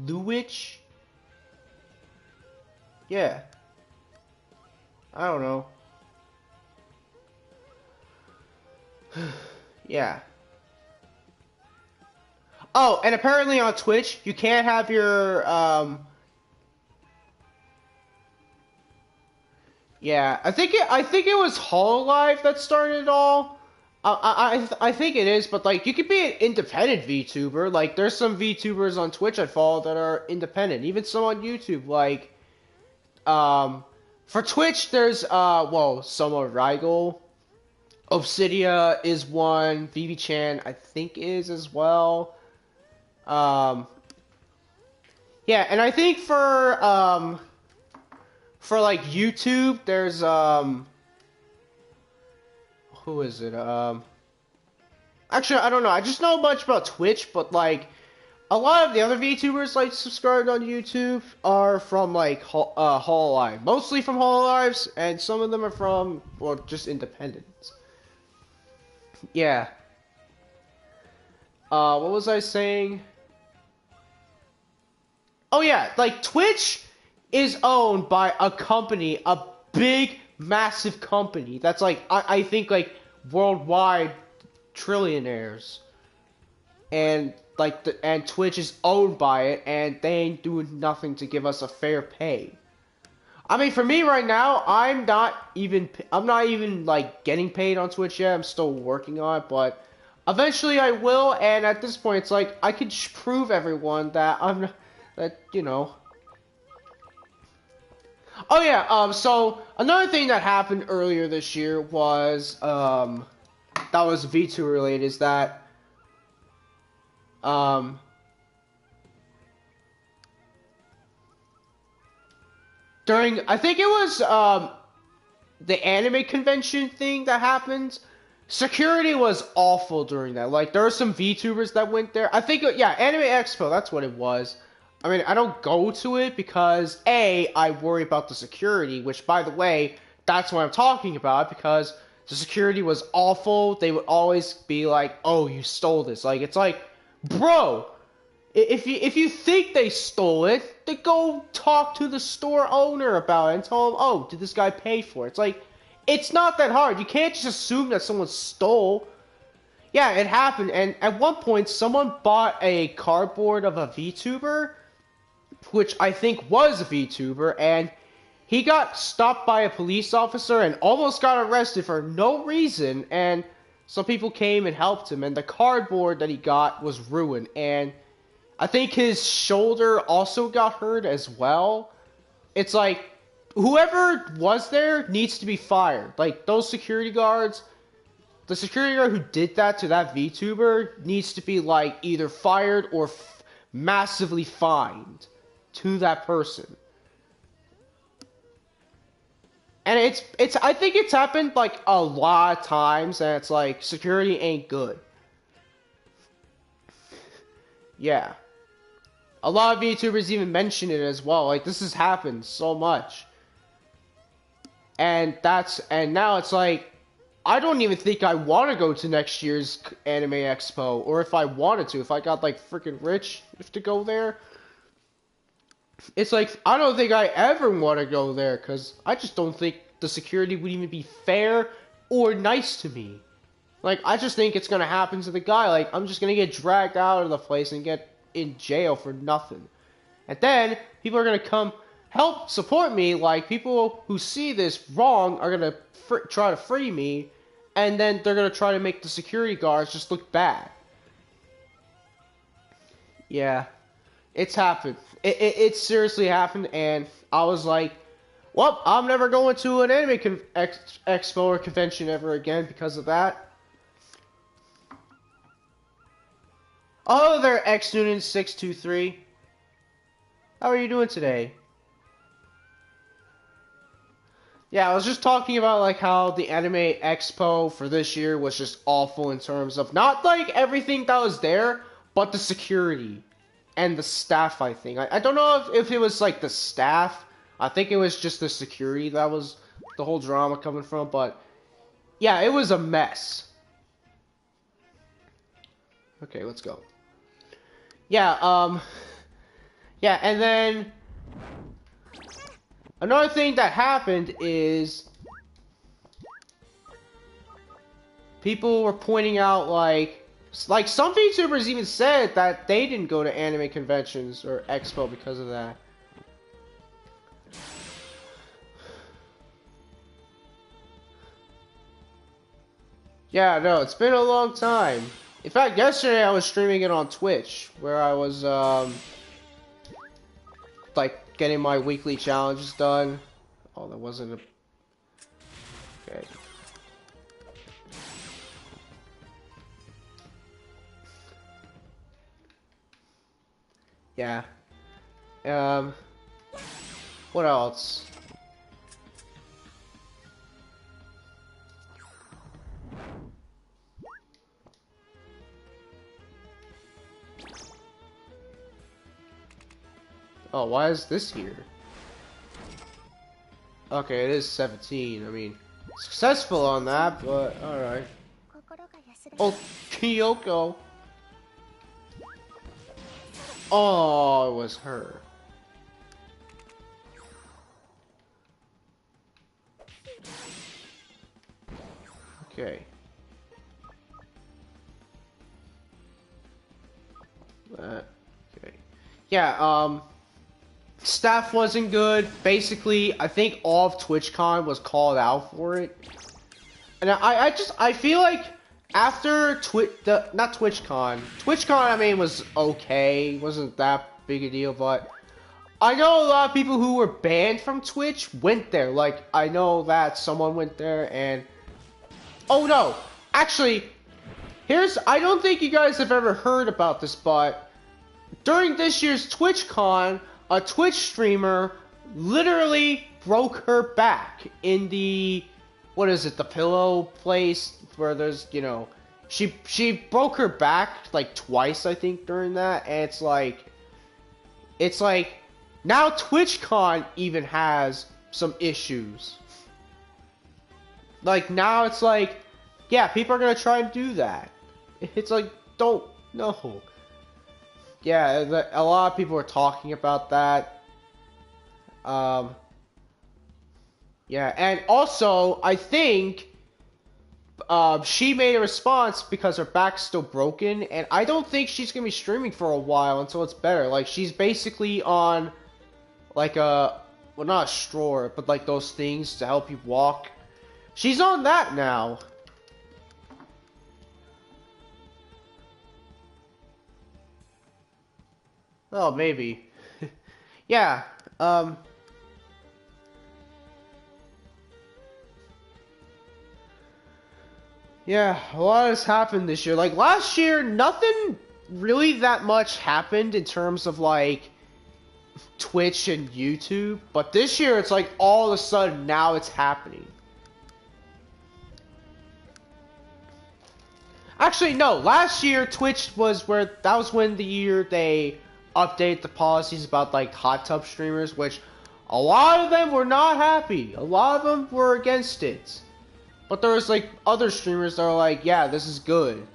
Lwich? Yeah. I don't know. Yeah. Oh, and apparently on Twitch, you can't have your, yeah, I think it was Hololive that started it all. I think it is, but like you could be an independent VTuber. Like there's some VTubers on Twitch I follow that are independent, even some on YouTube. Like, for Twitch there's well, Summer Rigel, Obsidia is one, Vivi Chan I think is as well. Yeah, and I think for like YouTube, there's who is it? Actually I don't know. I just know much about Twitch, but like a lot of the other VTubers like subscribed on YouTube are from like Hololive, mostly from Hololives, and some of them are from well just independents. Yeah. What was I saying? Oh yeah, like Twitch is owned by a company, a big, massive company that's like I think like worldwide trillionaires, and like and Twitch is owned by it, and they ain't doing nothing to give us a fair pay. I mean, for me right now, I'm not even like getting paid on Twitch yet. I'm still working on it, but eventually I will. And at this point, it's like I could prove everyone that I'm that you know. Oh yeah, so another thing that happened earlier this year was, that was V2 related, is that, during, I think it was, the anime convention thing that happened, security was awful during that. Like, there were some VTubers that went there. I think, yeah, Anime Expo, that's what it was. I mean, I don't go to it because, A, I worry about the security, which, by the way, that's what I'm talking about, because the security was awful. They would always be like, oh, you stole this. Like, it's like, bro, if you think they stole it, then go talk to the store owner about it and tell them, oh, did this guy pay for it? It's like, it's not that hard. You can't just assume that someone stole. Yeah, it happened, and at one point, someone bought a cardboard of a VTuber, which I think was a VTuber, and he got stopped by a police officer and almost got arrested for no reason, and some people came and helped him, and the cardboard that he got was ruined, and I think his shoulder also got hurt as well. It's like, whoever was there needs to be fired. Like, those security guards, the security guard who did that to that VTuber needs to be, like, either fired or massively fined to that person. And it's I think it's happened like a lot of times, and it's like security ain't good. Yeah. A lot of VTubers even mention it as well. Like, this has happened so much. And now it's like, I don't even think I want to go to next year's Anime Expo, or if I wanted to, if I got like freaking rich, if to go there. It's like, I don't think I ever want to go there, because I just don't think the security would even be fair or nice to me. Like, I just think it's going to happen to the guy. Like, I'm just going to get dragged out of the place and get in jail for nothing. And then people are gonna come help support me. Like people who see this wrong are gonna try to free me, and then they're gonna try to make the security guards just look bad. Yeah, it's happened. It seriously happened, and I was like, well, I'm never going to an anime expo or convention ever again because of that. Oh, there, X Noonan 623. How are you doing today? Yeah, I was just talking about like how the Anime Expo for this year was just awful in terms of not like everything that was there, but the security and the staff. I think I don't know if it was like the staff. I think it was just the security that was the whole drama coming from. But yeah, it was a mess. Okay, let's go. Yeah, yeah, and then another thing that happened is people were pointing out like some VTubers even said that they didn't go to anime conventions or expo because of that. Yeah, no, it's been a long time. In fact, yesterday I was streaming it on Twitch, where I was, like, getting my weekly challenges done. Oh, that wasn't a... Okay. Yeah. What else? Oh, why is this here? Okay, it is 17. I mean, successful on that, but alright. Oh, Kyoko. Oh, it was her. Okay. Okay. Yeah, staff wasn't good. Basically, I think all of TwitchCon was called out for it. And I feel like after not TwitchCon. TwitchCon, I mean, was okay. Wasn't that big a deal, but I know a lot of people who were banned from Twitch went there. Like, I know that someone went there and... Oh, no. Actually, I don't think you guys have ever heard about this, but during this year's TwitchCon, a Twitch streamer literally broke her back in the, what is it, the pillow place where there's, you know, she broke her back like twice, I think, during that, and it's like now TwitchCon even has some issues. Like now it's like, yeah, people are gonna try and do that. It's like, don't, no. Yeah, a lot of people are talking about that. Yeah, and also, I think she made a response because her back's still broken, and I don't think she's gonna be streaming for a while until it's better. Like, she's basically on, like a, well, not a stroller, but like those things to help you walk. She's on that now. Oh, maybe. Yeah, yeah, a lot has happened this year. Like, last year, nothing really that much happened in terms of, like, Twitch and YouTube. But this year, it's like, all of a sudden, now it's happening. Actually, no, last year, Twitch was that was when the year they updated the policies about, like, hot tub streamers, which a lot of them were not happy. A lot of them were against it. But there was, like, other streamers that are like, yeah, this is good.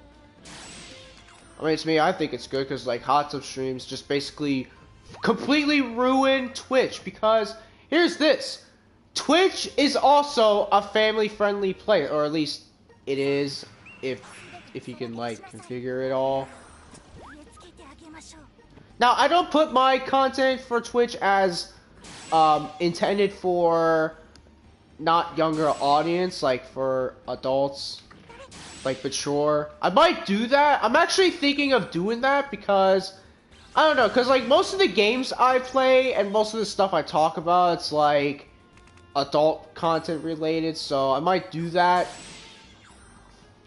I mean, to me, I think it's good, because, like, hot tub streams just basically completely ruin Twitch, because, here's this. Twitch is also a family-friendly player, or at least it is, if you can, like, configure it all. Now, I don't put my content for Twitch as intended for not younger audience, like for adults, like mature. I might do that. I'm actually thinking of doing that because I don't know, because like most of the games I play and most of the stuff I talk about, it's like adult content related, so I might do that.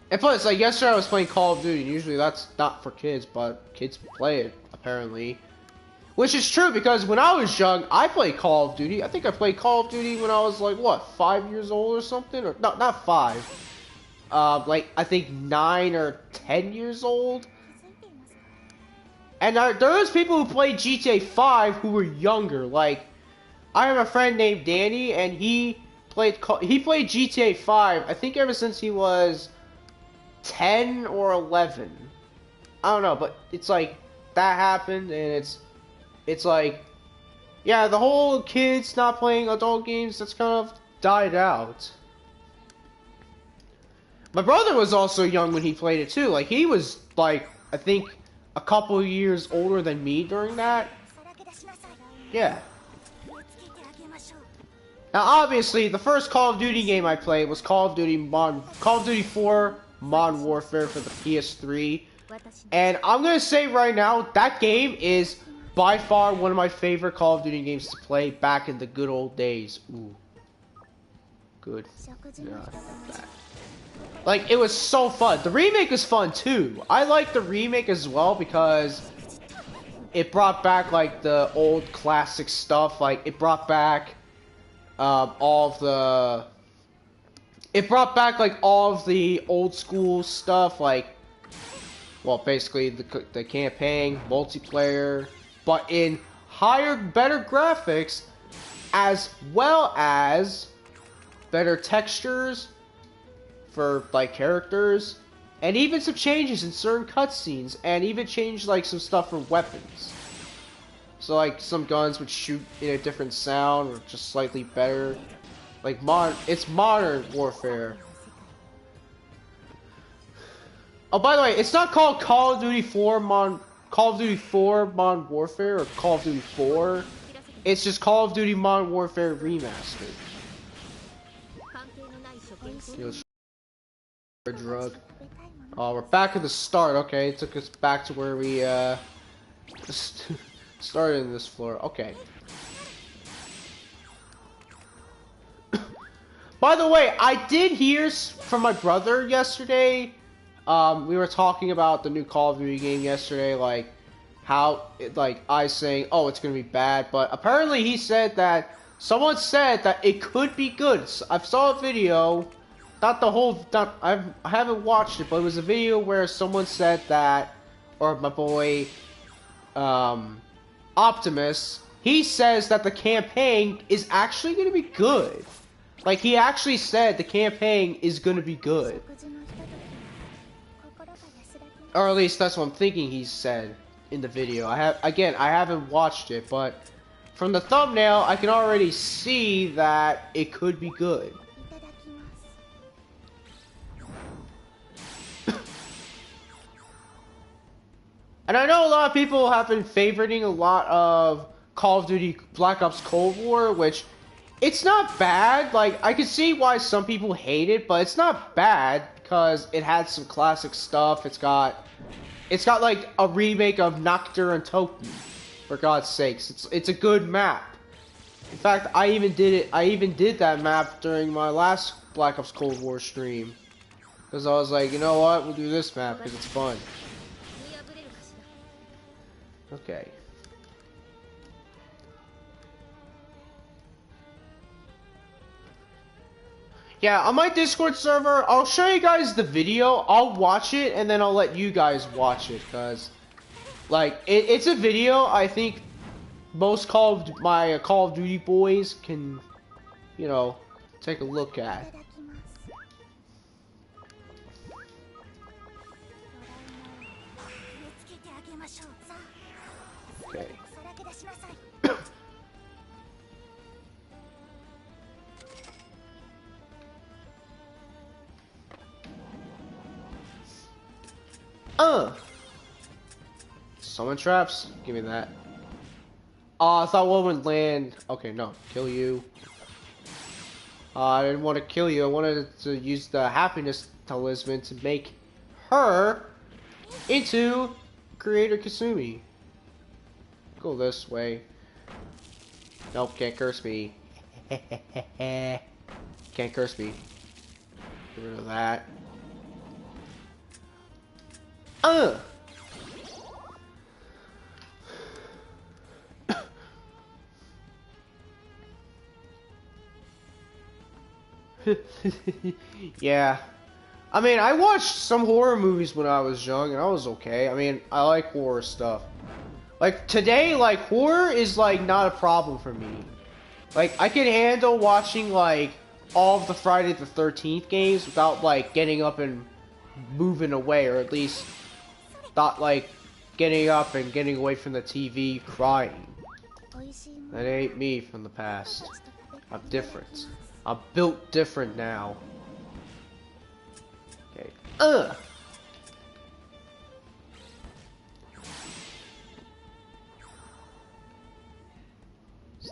And plus, like yesterday I was playing Call of Duty, and usually that's not for kids, but kids play it, apparently. Which is true, because when I was young, I played Call of Duty. I think I played Call of Duty when I was like, what, 5 years old or something? Or, no, not 5. Like, I think 9 or 10 years old. And there was people who played GTA 5 who were younger. Like, I have a friend named Danny, and he played GTA 5, I think ever since he was 10 or 11. I don't know, but it's like, that happened, and it's like, yeah, the whole kids not playing adult games, that's kind of died out. My brother was also young when he played it too. Like, he was, like, I think a couple years older than me during that. Yeah. Now, obviously, the first Call of Duty game I played was Call of Duty 4 Modern Warfare for the PS3. And I'm gonna say right now, that game is by far one of my favorite Call of Duty games to play back in the good old days. Ooh. Good. Yeah. Like, it was so fun. The remake is fun too. I like the remake as well because it brought back like the old classic stuff. Like, it brought back all of the... It brought back like all of the old school stuff, like, well, basically the campaign, multiplayer, but in higher, better graphics, as well as better textures for like characters, and even some changes in certain cutscenes, and even changed like some stuff for weapons. So like some guns would shoot in a different sound, or just slightly better. Like it's Modern Warfare. Oh, by the way, it's not called Call of Duty 4 Modern Warfare or Call of Duty 4. It's just Call of Duty Modern Warfare Remastered. Drug. Oh, we're back at the start. Okay, it took us back to where we started in this floor. Okay. By the way, I did hear from my brother yesterday. We were talking about the new Call of Duty game yesterday, like how I saying, "Oh, it's gonna be bad," but apparently he said that someone said that it could be good. So I saw a video, not the whole, I haven't watched it, but it was a video where someone said that, or my boy, Optimus, he says that the campaign is actually gonna be good. Like, he actually said the campaign is gonna be good. Or at least that's what I'm thinking he said in the video. I haven't watched it, but from the thumbnail, I can already see that it could be good. And I know a lot of people have been favoriting a lot of Call of Duty Black Ops Cold War, which it's not bad. Like, I can see why some people hate it, but it's not bad because it had some classic stuff. It's got like a remake of Nocturne and Token, for God's sakes. It's a good map. In fact, I even did that map during my last Black Ops Cold War stream, because I was like, you know what, we'll do this map because it's fun. Okay. Yeah, on my Discord server, I'll show you guys the video. I'll watch it, and then I'll let you guys watch it, because, like, it's a video I think most Call of Duty boys can, you know, take a look at. Okay. Summon traps? Give me that. Oh, I thought one would land. Okay, no. Kill you. I didn't want to kill you. I wanted to use the happiness talisman to make her into Creator Kasumi. Go this way. Nope, can't curse me. Can't curse me. Get rid of that. Yeah. I mean, I watched some horror movies when I was young, and I was okay. I mean, I like horror stuff. Like, today, like, horror is, like, not a problem for me. Like, I can handle watching, like, all of the Friday the 13th games without, like, getting up and moving away, or at least not, like, getting up and getting away from the TV crying. That ain't me from the past. I'm different. I'm built different now. Okay. What's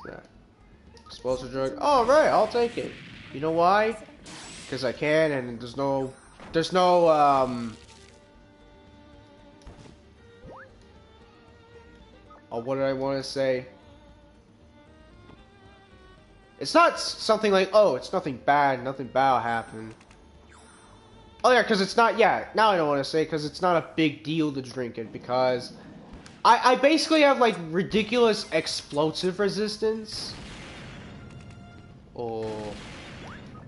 that? Explosive drug. Oh, right, I'll take it. You know why? Because I can, and there's no, oh, what did I want to say? It's not something like, oh, it's nothing bad happened. Oh yeah, because it's not, yeah, now I don't want to say, because it's not a big deal to drink it, because I basically have, like, ridiculous explosive resistance. Oh.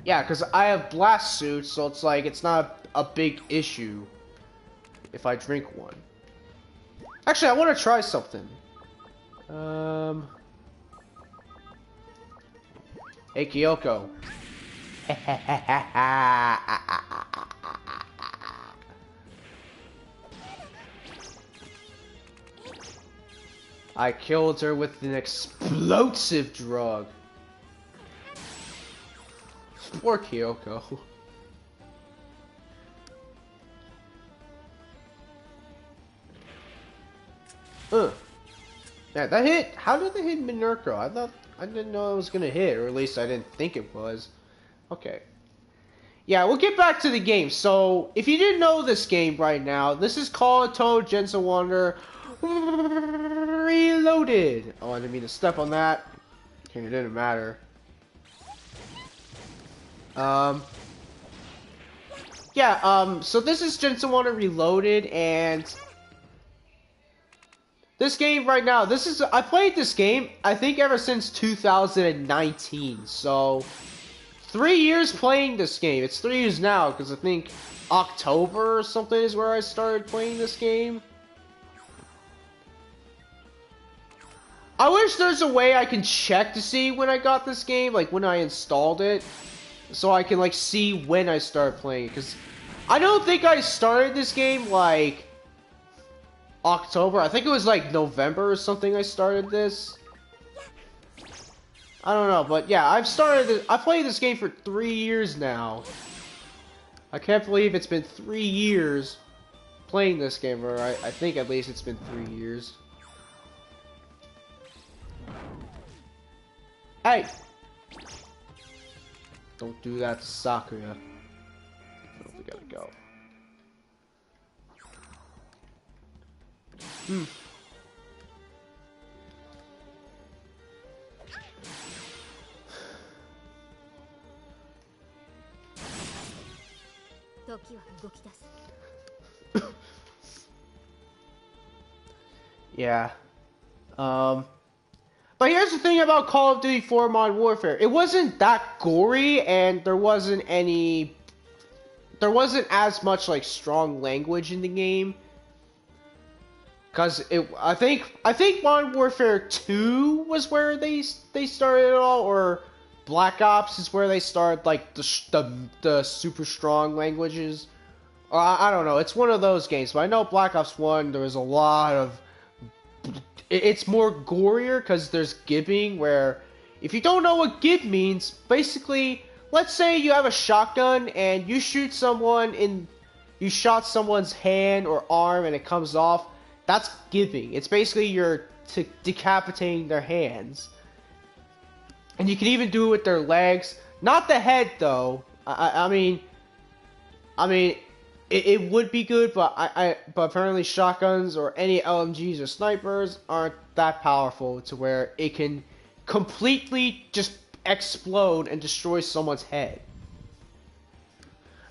Yeah, because I have blast suits, so it's like, it's not a big issue if I drink one. Actually, I want to try something. Hey, Kyoko. I killed her with an explosive drug. Poor Kyoko. Yeah, that hit. How did that hit Minerko? I didn't know it was gonna hit, or at least I didn't think it was. Okay. Yeah, we'll get back to the game. So, if you didn't know this game right now, this is called Toad Gentle Wander Reloaded. Oh, I didn't mean to step on that. Okay, it didn't matter. Yeah, so this is Gentle Wander Reloaded, and this game right now, I played this game, I think ever since 2019, so 3 years playing this game. It's 3 years now, because I think October or something is where I started playing this game. I wish there's a way I can check to see when I got this game, like when I installed it, so I can like see when I started playing it, because I don't think I started this game like October. I think it was like November or something I started this. I don't know, but yeah, I played this game for 3 years now. I can't believe it's been 3 years playing this game, or I think at least it's been 3 years. Hey! Don't do that to Sakura. Oh, we gotta go. Yeah. But here's the thing about Call of Duty 4 Modern Warfare. It wasn't that gory, and there wasn't as much like strong language in the game. Cause I think Modern Warfare 2 was where they started it all, or Black Ops is where they started like the super strong languages. Or I don't know. It's one of those games. But I know Black Ops 1 there was a lot of. It's more gorier because there's gibbing, where if you don't know what gib means, basically, let's say you have a shotgun and you shot someone's hand or arm and it comes off. that's giving. It's basically you're decapitating their hands. And you can even do it with their legs. Not the head, though. I mean, it would be good, but but apparently shotguns or any LMGs or snipers aren't that powerful to where it can completely just explode and destroy someone's head.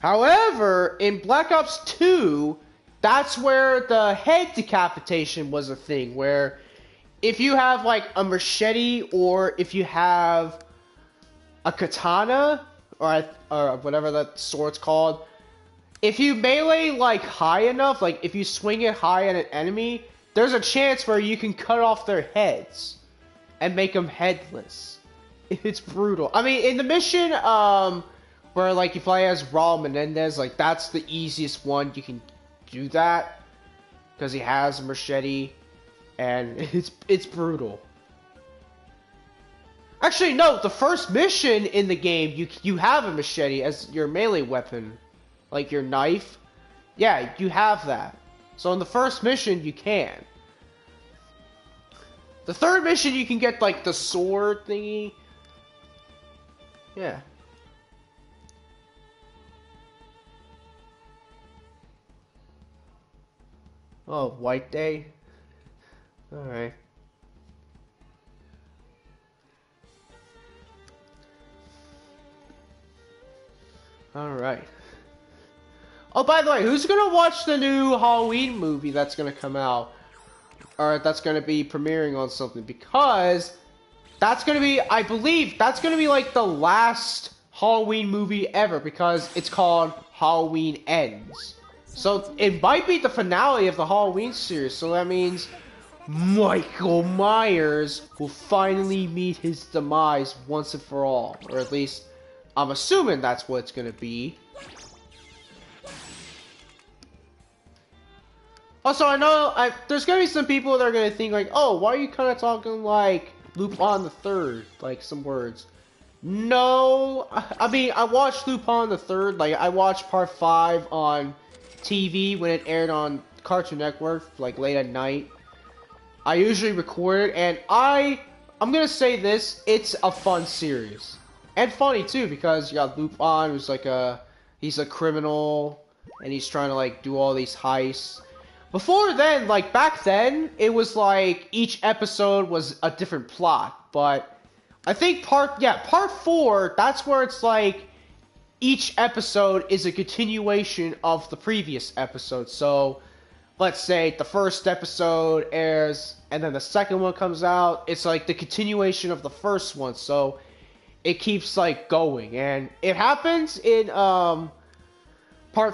However, in Black Ops 2, that's where the head decapitation was a thing, where if you have like a machete or if you have a katana or whatever that sword's called, if you melee like high enough, like if you swing it high at an enemy, there's a chance where you can cut off their heads and make them headless. It's brutal. I mean, in the mission, where like you play as Raul Menendez, like that's the easiest one you can do that because he has a machete, and it's brutal. Actually, no, the first mission in the game, you have a machete as your melee weapon. Like your knife. Yeah, you have that. So in the first mission, you can. The third mission, you can get like the sword thingy. Yeah. Oh, White Day? Alright. Alright. Oh, by the way, who's gonna watch the new Halloween movie that's gonna come out? Or that's gonna be premiering on something? Because that's gonna be, I believe, that's gonna be like the last Halloween movie ever, because it's called Halloween Ends. So it might be the finale of the Halloween series, so that means Michael Myers will finally meet his demise once and for all. Or at least, I'm assuming that's what it's gonna be. Also, I know there's gonna be some people that are gonna think like, oh, why are you kind of talking like Lupin the Third, like some words? No, I mean I watched Lupin the Third, like I watched Part 5 on TV when it aired on Cartoon Network, like late at night. I usually record it, and I'm gonna say this: it's a fun series and funny too, because you got Lupin, who's like he's a criminal, and he's trying to like do all these heists. Before then, like back then, it was like each episode was a different plot, but I think part 4, that's where it's like each episode is a continuation of the previous episode. So, let's say the first episode airs and then the second one comes out, it's like the continuation of the first one, so it keeps like going, and it happens in part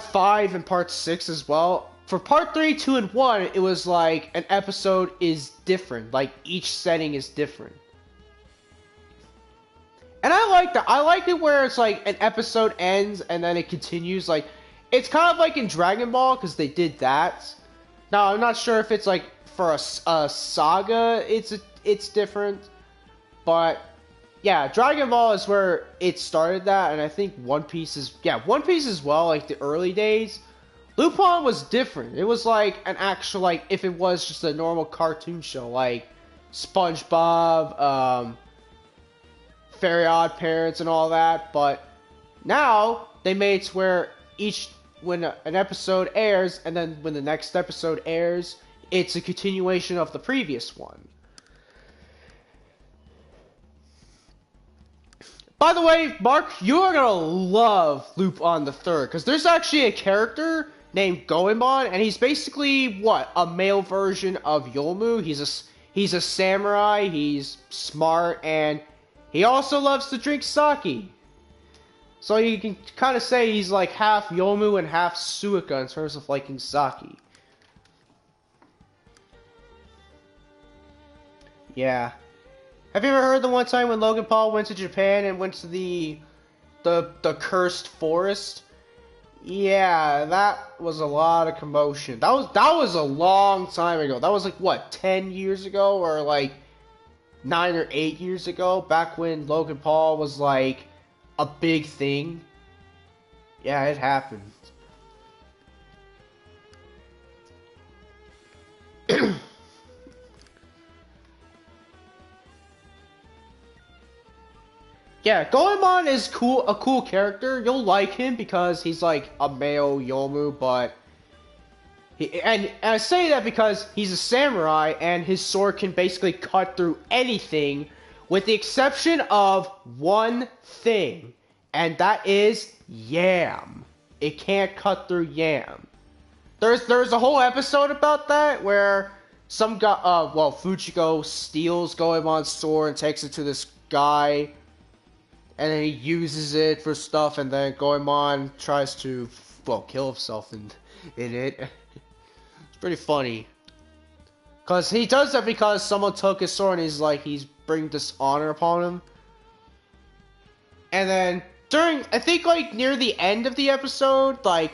5 and part 6 as well. For part 3, 2, and 1, it was like an episode is different. Like each setting is different. And I like that. I like it where it's like an episode ends and then it continues. Like it's kind of like in Dragon Ball because they did that. Now I'm not sure if it's like for a saga it's different, but yeah, Dragon Ball is where it started that, and I think One Piece is as well. Like the early days. Lupin was different. It was like an actual, like, if it was just a normal cartoon show, like SpongeBob, Fairy Odd Parents, and all that. But now they made it to where when an episode airs, and then when the next episode airs, it's a continuation of the previous one. By the way, Mark, you are gonna love Lupin the Third, because there's actually a character named Goemon, and he's basically a male version of Yomu. He's a samurai. He's smart, and he also loves to drink sake. So you can kind of say he's like half Yomu and half Suika in terms of liking sake. Yeah. Have you ever heard the one time when Logan Paul went to Japan and went to the cursed forest? Yeah, that was a lot of commotion. That was a long time ago. That was like what, 10 years ago, or like 9 or 8 years ago, back when Logan Paul was like a big thing. Yeah, it happened. Yeah, Goemon is cool, a cool character. You'll like him because he's like a male Yomu, but and I say that because he's a samurai and his sword can basically cut through anything, with the exception of one thing, and that is yam. It can't cut through yam. There's a whole episode about that where some guy, Fujiko steals Goemon's sword and takes it to this guy, and then he uses it for stuff, and then Goemon tries to, kill himself in it. It's pretty funny. Because he does that because someone took his sword and he's bringing dishonor upon him. And then I think like near the end of the episode, like,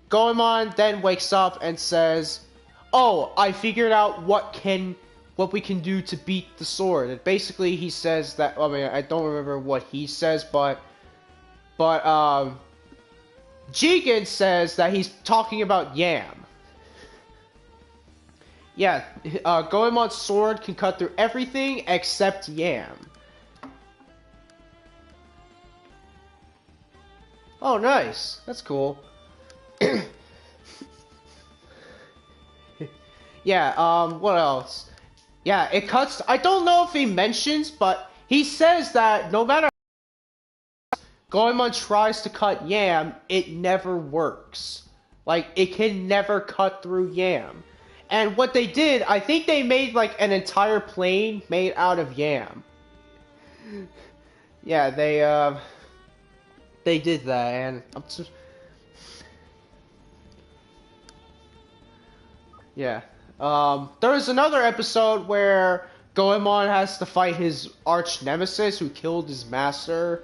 Goemon then wakes up and says, "Oh, I figured out what we can do to beat the sword." And basically he says that, I mean, I don't remember what he says, but Jigen says that he's talking about yam. Yeah, Goemon's sword can cut through everything except yam. Oh, nice. That's cool. Yeah, what else? Yeah, it cuts. I don't know if he mentions, but he says that no matter how Goemon tries to cut yam, it never works. Like, it can never cut through yam. And what they did, I think they made like an entire plane made out of yam. Yeah, they did that, and I'm just... Yeah. There was another episode where Goemon has to fight his arch nemesis who killed his master,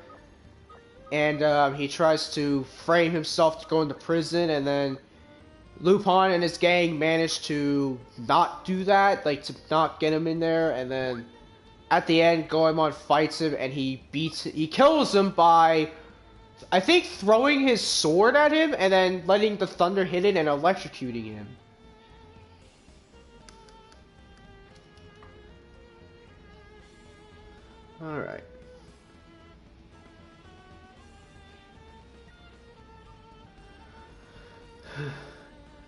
and he tries to frame himself to go into prison, and then Lupin and his gang manage to not do that, like to not get him in there, and then at the end Goemon fights him and he kills him by, I think, throwing his sword at him and then letting the thunder hit it and electrocuting him. Alright.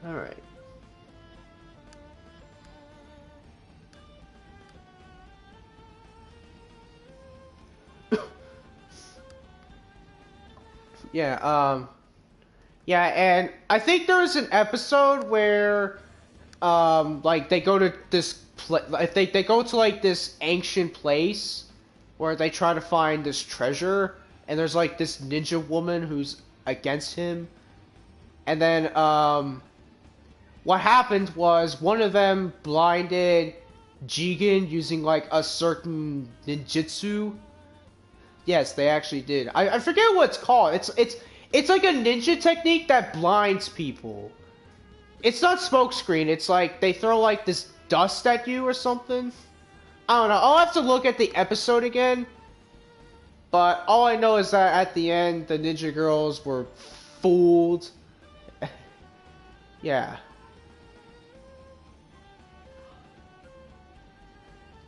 Alright. Yeah, yeah, and I think there was an episode where, like, they go to this, they go to, like, this ancient place where they try to find this treasure, and there's, like, this ninja woman who's against him, and then, what happened was one of them blinded Jigen using, like, a certain ninjutsu. Yes, they actually did. I forget what it's called. It's like a ninja technique that blinds people. It's not smokescreen. It's like they throw like this dust at you or something. I don't know. I'll have to look at the episode again. But all I know is that at the end, the ninja girls were fooled. Yeah.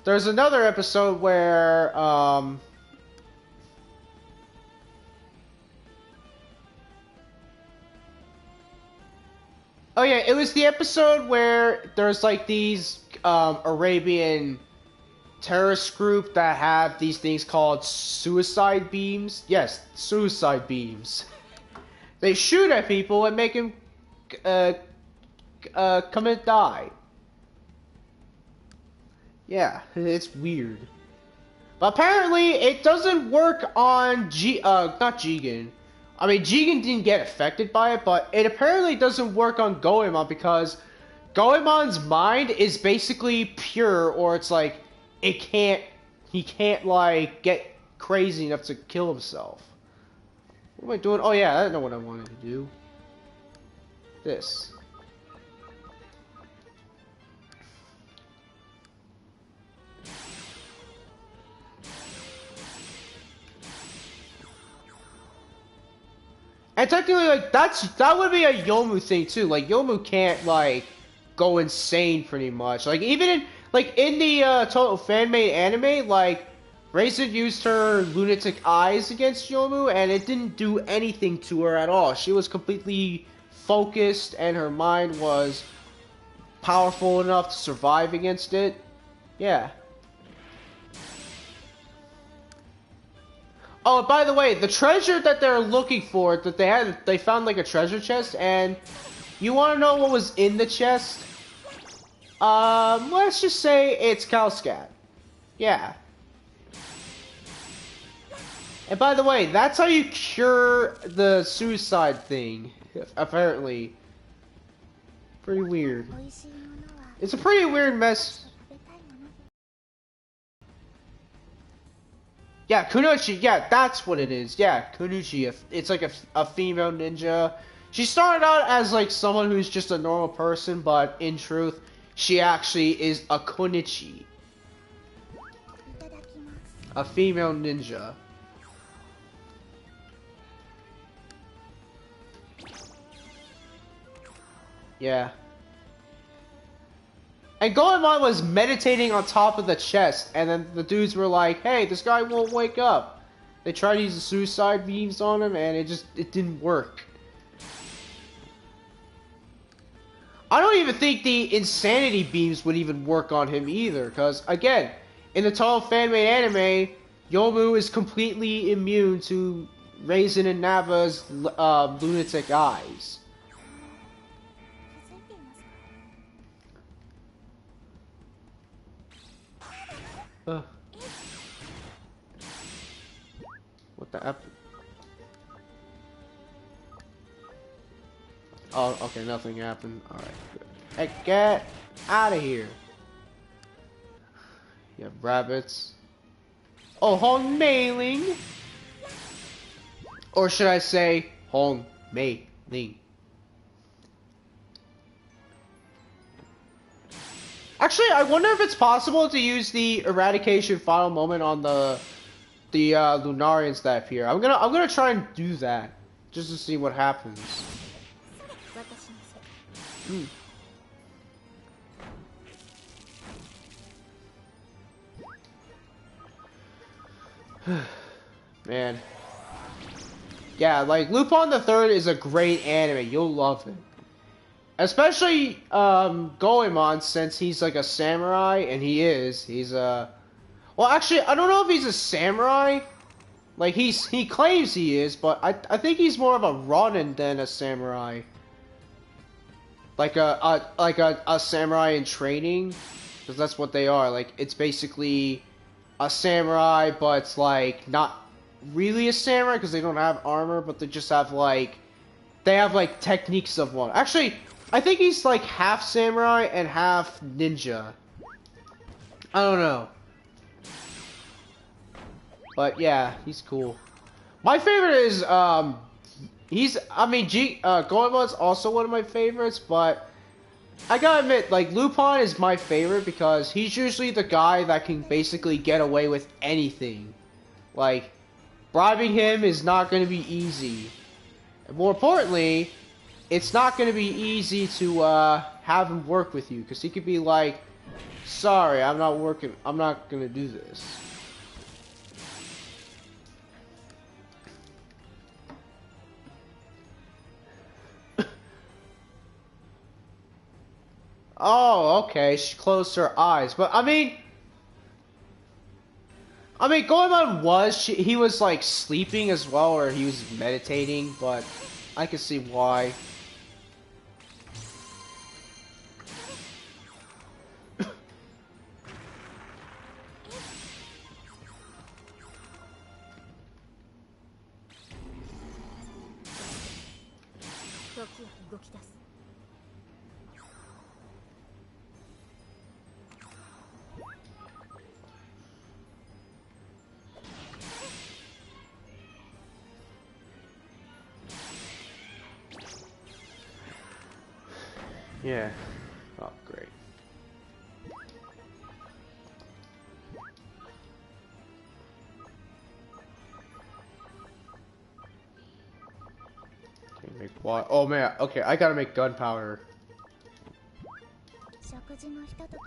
There's another episode where, oh yeah, it was the episode where there's like these Arabian terrorist group that have these things called suicide beams. Yes, suicide beams. They shoot at people and make them come and die. Yeah, it's weird. But apparently it doesn't work on not Jigen. I mean, Jigen didn't get affected by it, but it apparently doesn't work on Goemon because Goemon's mind is basically pure, or it's like, he can't like get crazy enough to kill himself. What am I doing? Oh yeah, I know what I wanted to do. This. And technically, like, that would be a Yomu thing too. Like, Yomu can't like go insane pretty much. Like, even in the Total fan-made anime, like, Raisin used her lunatic eyes against Yomu, and it didn't do anything to her at all. She was completely focused, and her mind was powerful enough to survive against it. Yeah. Oh, by the way, the treasure that they're looking for, that they found like a treasure chest, and you want to know what was in the chest? Let's just say it's Calscat. Yeah. And by the way, that's how you cure the suicide thing, apparently. Pretty weird. It's a pretty weird mess. Yeah, Kunoichi, yeah, that's what it is. Yeah, Kunoichi, it's like a female ninja. She started out as like someone who's just a normal person, but in truth, she actually is a Kunichi. A female ninja. Yeah. And Goemon was meditating on top of the chest, and then the dudes were like, hey, this guy won't wake up. They tried to use the suicide beams on him, and it didn't work. I don't even think the insanity beams would even work on him either, because, again, in the total fan-made anime, Yomu is completely immune to Raisin and Naba's lunatic eyes. What the F? Oh, okay, nothing happened. Alright, good. Hey, get out of here. You have rabbits. Oh, Hong Mei-ling. Or should I say, Hong Mei-ling. Actually, I wonder if it's possible to use the eradication final moment on the Lunarians that appear. I'm gonna try and do that just to see what happens. Man. Yeah, like Lupin the Third is a great anime. You'll love it. Especially Goemon, since he's like a samurai, and he's a... Well, actually, I don't know if he's a samurai. Like, he claims he is, but I think he's more of a Ronin than a samurai. Like a samurai in training, because that's what they are. Like, it's basically a samurai, but it's like not really a samurai because they don't have armor, but they just have like techniques of one. Actually, I think he's like half samurai and half ninja. I don't know. But yeah, he's cool. My favorite is Goemon's also one of my favorites, but I gotta admit, like, Lupin is my favorite because he's usually the guy that can basically get away with anything. Like, bribing him is not gonna be easy. And more importantly, it's not gonna be easy to have him work with you, because he could be like, sorry, I'm not gonna do this. Oh, okay, she closed her eyes, but I mean, Goemon he was like sleeping as well, or he was meditating, but I can see why. Yeah. Oh, great. Okay, make what? Oh man. Okay, I gotta make gunpowder.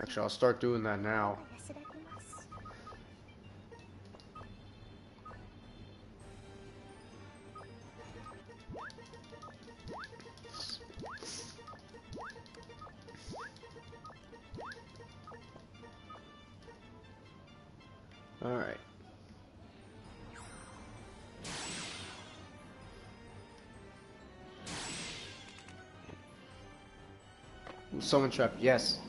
Actually, I'll start doing that now. Alright. Someone trapped, yes.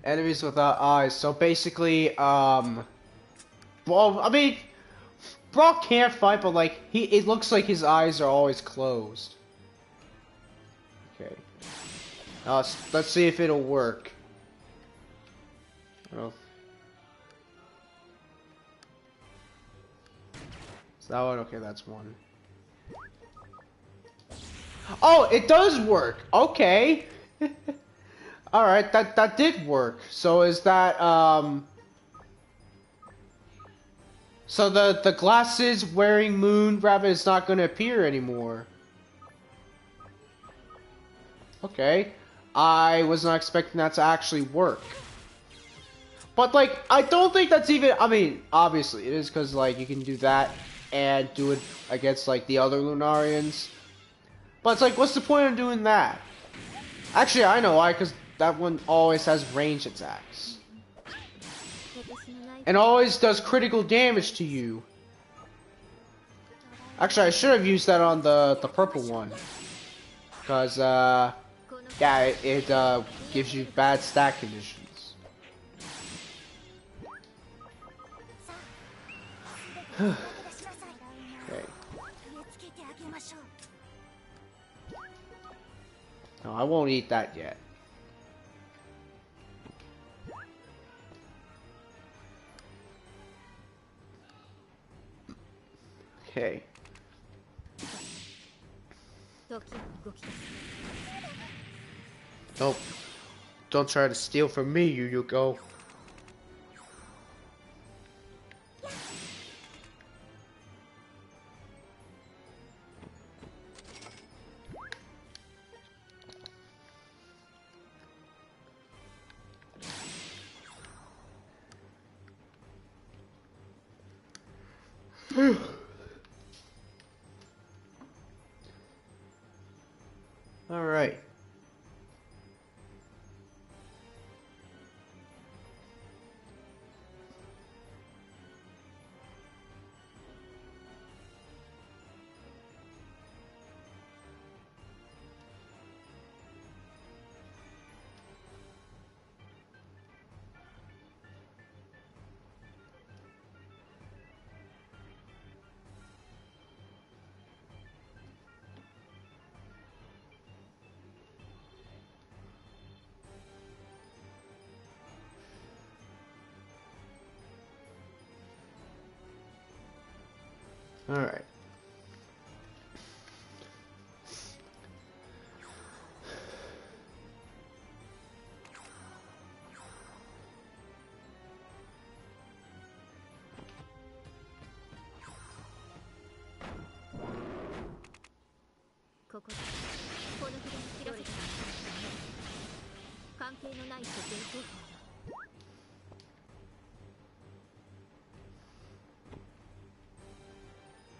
Enemies without eyes. So basically, well, I mean, Brock can't fight, but like, it looks like his eyes are always closed. Okay. Let's see if it'll work. Oh. Is that one? Okay, that's one. Oh, it does work! Okay! Alright, that did work. So is that, so the glasses wearing moon rabbit is not gonna appear anymore. Okay. I was not expecting that to actually work. But, like, I don't think that's even... I mean, obviously, it is because, like, you can do that and do it against, like, the other Lunarians. But it's like, what's the point of doing that? Actually, I know why, because that one always has range attacks. And always does critical damage to you. Actually, I should have used that on the purple one. Because, yeah, it gives you bad stat conditions. Okay. No, I won't eat that yet. Okay. Nope. Don't try to steal from me, Yuko. All right. All right.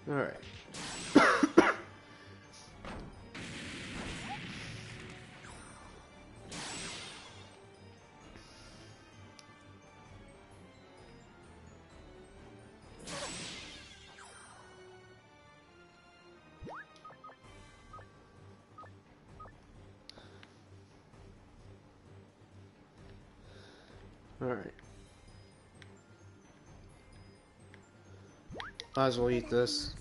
All right. All right. Might as well eat this.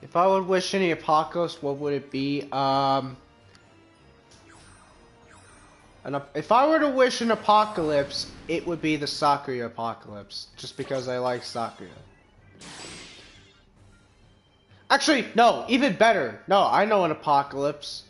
If I would wish any apocalypse, what would it be? If I were to wish an apocalypse, it would be the Sakuya apocalypse, just because I like Sakuya. Actually, no, even better. No, I know an apocalypse.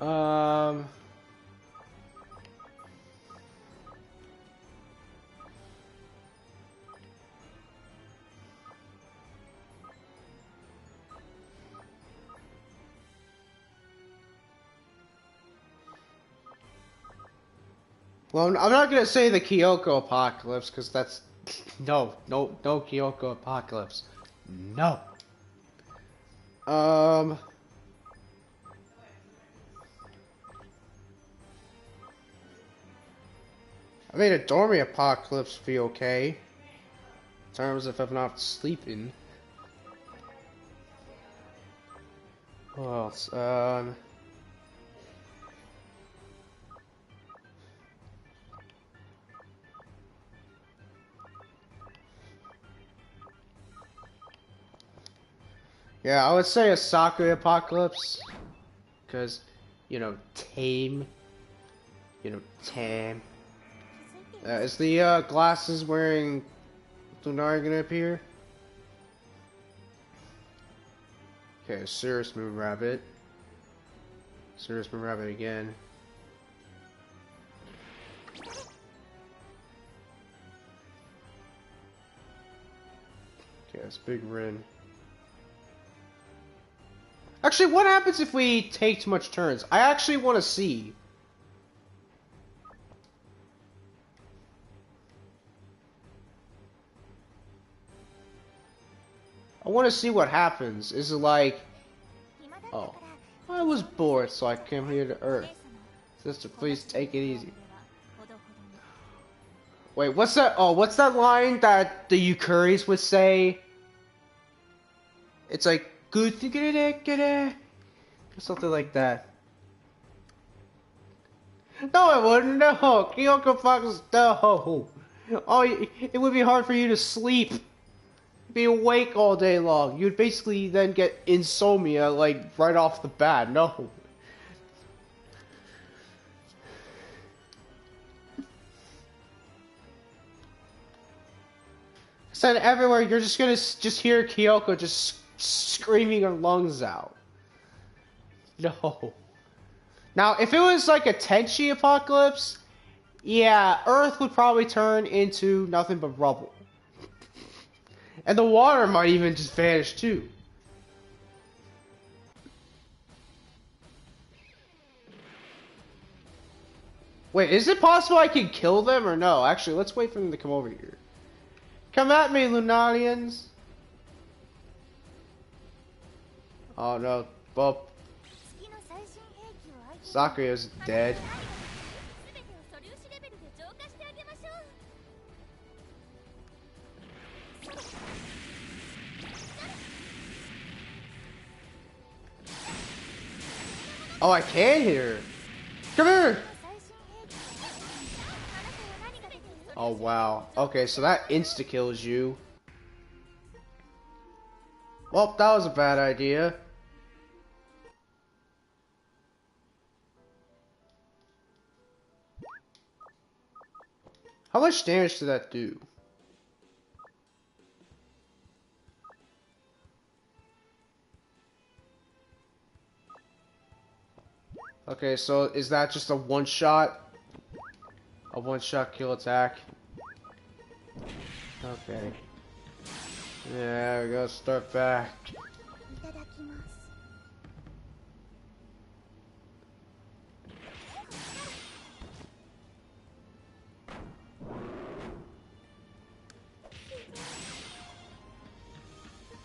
Um. Well, I'm not gonna say the Kyoko apocalypse because that's no Kyoko apocalypse. No. Um. I mean, a Dormy apocalypse would be okay. In terms of if I'm not sleeping. What else? Yeah, I would say a Sakura apocalypse. Because, you know, tame. You know, tame. Is the glasses wearing Lunari gonna appear? Okay, Cirrus Moon Rabbit. Cirrus Moon Rabbit again. Okay, it's Big Rin. Actually, what happens if we take too much turns? I actually want to see. I want to see what happens. Is it like... Oh. I was bored, so I came here to Earth. Sister, please take it easy. Wait, what's that? Oh, what's that line that the Yukuris would say? It's like, good to get it, or something like that. No, I wouldn't. No, Kyoko Fox, no. Oh, it would be hard for you to sleep. Be awake all day long. You'd basically then get insomnia, like, right off the bat. No. I said everywhere, you're just gonna just hear Kyoko just screaming her lungs out. No. Now, if it was like a Tenchi apocalypse, yeah, Earth would probably turn into nothing but rubble. And the water might even just vanish too. Wait, is it possible I can kill them or no? Actually, let's wait for them to come over here. Come at me, Lunarians! Oh no, well, Sakura's dead. Oh, I can hit her. Come here! Oh, wow. Okay, so that insta-kills you. Well, that was a bad idea. How much damage did that do? Okay, so is that just a one-shot? A one-shot kill attack? Okay. Yeah, we gotta start back.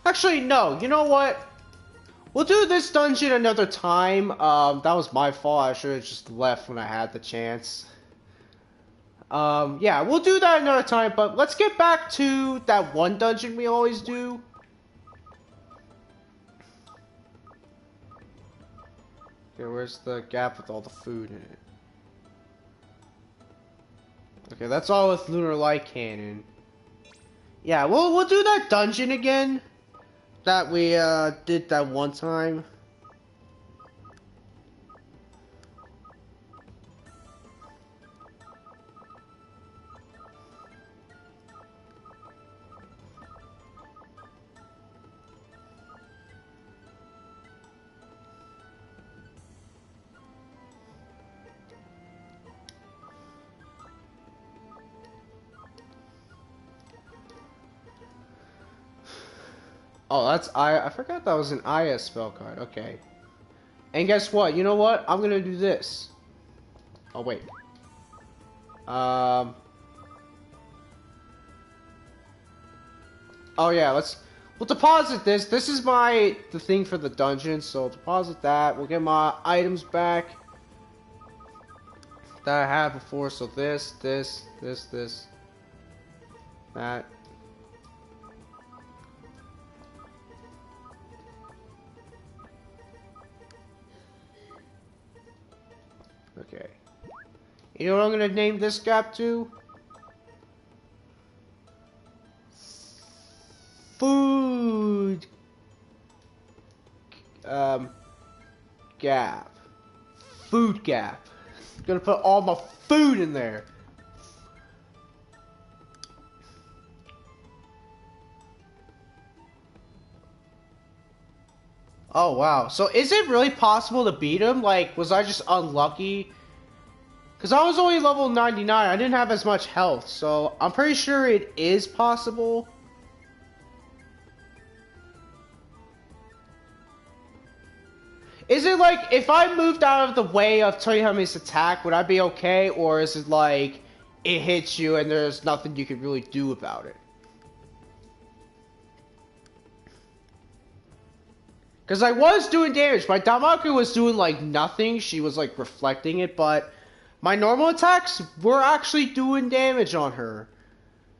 Actually, no. You know what? We'll do this dungeon another time. That was my fault. I should have just left when I had the chance. Yeah, we'll do that another time, but let's get back to that one dungeon we always do. Okay, where's the gap with all the food in it? Okay, that's all with Lunar Light Cannon. Yeah, we'll do that dungeon again that we did that one time. Oh, that's I forgot that was an Aya spell card. Okay. And guess what? You know what? I'm gonna do this. Oh wait. Oh yeah, we'll deposit this. This is the thing for the dungeon, so I'll deposit that. We'll get my items back that I had before. So this, that. Okay. You know what I'm gonna name this gap to? Food gap. Food gap. I'm gonna put all my food in there. Oh wow. So is it really possible to beat him? Like, was I just unlucky? Because I was only level 99. I didn't have as much health, so I'm pretty sure it is possible. Is it like, if I moved out of the way of Toyohami's attack, would I be okay? Or is it like, it hits you and there's nothing you can really do about it? Because I was doing damage. My Damaku was doing like nothing. She was like reflecting it, but my normal attacks were actually doing damage on her.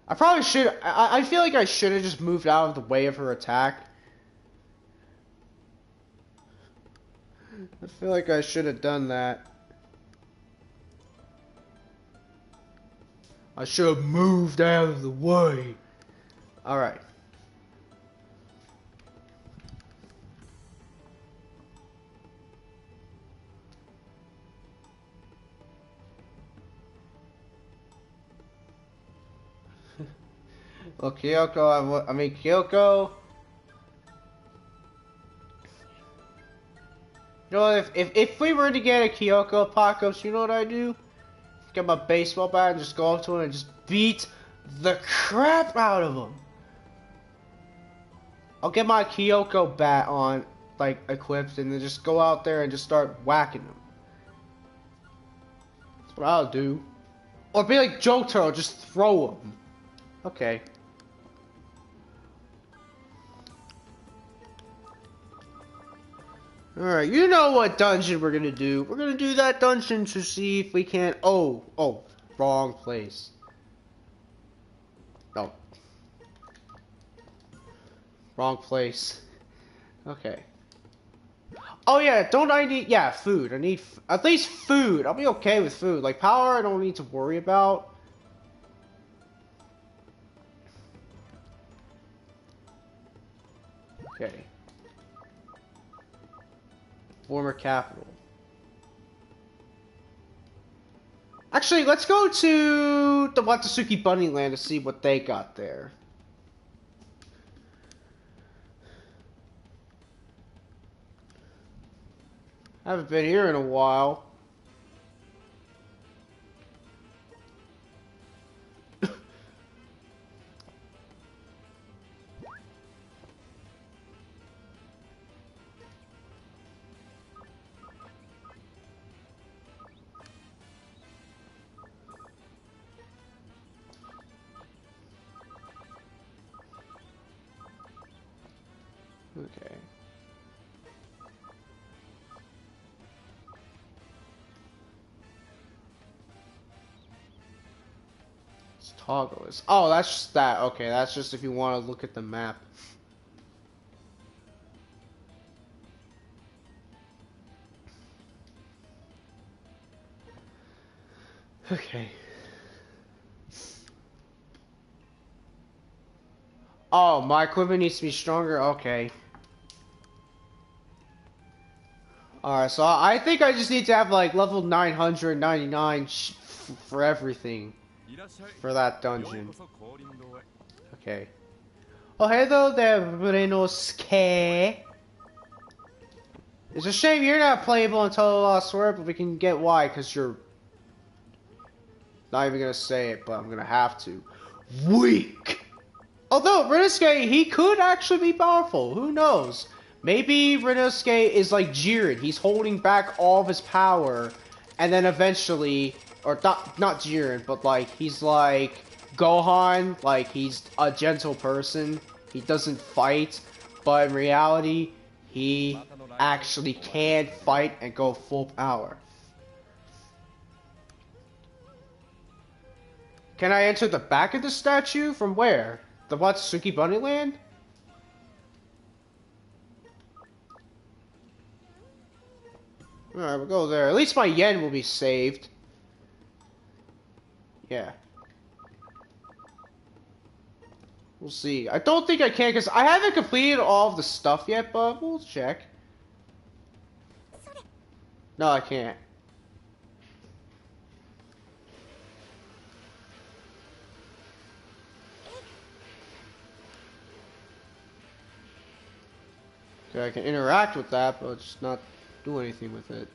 I probably should, I feel like I should have just moved out of the way of her attack. I feel like I should have done that. I should have moved out of the way. Alright. Well, Kyoko, I mean, Kyoko. You know, if we were to get a Kyoko apocalypse, you know what I do? Get my baseball bat and just go up to him and just beat the crap out of him. I'll get my Kyoko bat on, like, equipped, and then just go out there and just start whacking him. That's what I'll do. Or be like Jotaro, just throw him. Okay. Alright, you know what dungeon we're gonna do. We're gonna do that dungeon to see if we can... Oh, wrong place. No. Wrong place. Okay. Oh yeah, don't I need... Yeah, food. I need at least food. I'll be okay with food. Like, power I don't need to worry about. Okay. Former capital. Actually, let's go to the Watsuki Bunnyland to see what they got there. I haven't been here in a while. Okay. Let's toggle this. Oh, that's just that. Okay, that's just if you want to look at the map. Okay. Oh, my equipment needs to be stronger? Okay. Alright, so I think I just need to have like level 999 for everything. For that dungeon. Okay. Oh, hello there, Renosuke. It's a shame you're not playable in Total Lost World, but we can get why, because you're... Not even gonna say it, but I'm gonna have to. Weak! Although Inosuke, he could actually be powerful. Who knows? Maybe Inosuke is like Jiren. He's holding back all of his power, and then eventually, or not Jiren, but like he's like Gohan. Like he's a gentle person. He doesn't fight, but in reality, he actually can fight and go full power. Can I enter the back of the statue? From where? The Watsuki Bunnyland? Alright, we'll go there. At least my yen will be saved. Yeah. We'll see. I don't think I can because I haven't completed all of the stuff yet, but we'll check. No, I can't. Okay, I can interact with that, but just not do anything with it.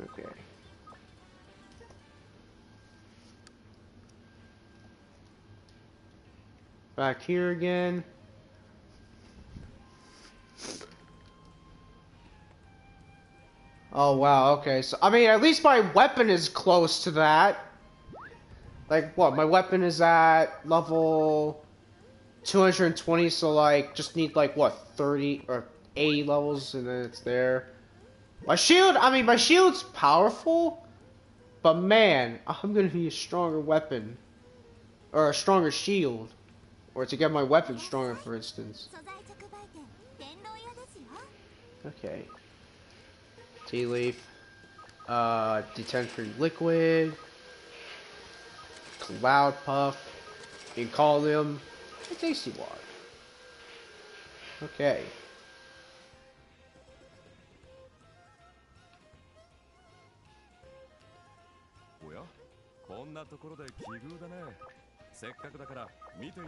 Okay. Back here again. Oh wow, okay. So I mean at least my weapon is close to that. Like what? My weapon is at level 220, so like just need like what, 30 or 80 levels and then it's there. My shield, I mean my shield's powerful, but man, I'm gonna need a stronger weapon. Or a stronger shield. Or to get my weapon stronger, for instance. Okay. Tea leaf. Detention liquid. Cloud puff. You can call them a tasty water. Okay.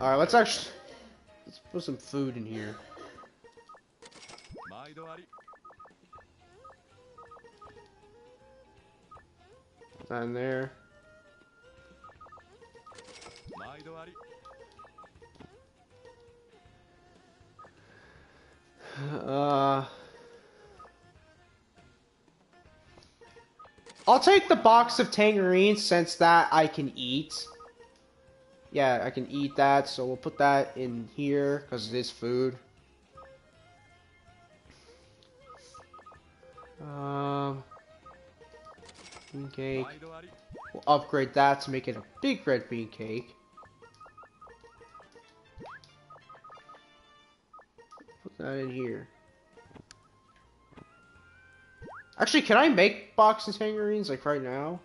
Alright, let's put some food in here. That in there. I'll take the box of tangerines since that I can eat. Yeah, I can eat that, so we'll put that in here because it is food. Bean cake. We'll upgrade that to make it a big red bean cake. Put that in here. Actually, can I make boxes of tangerines like right now?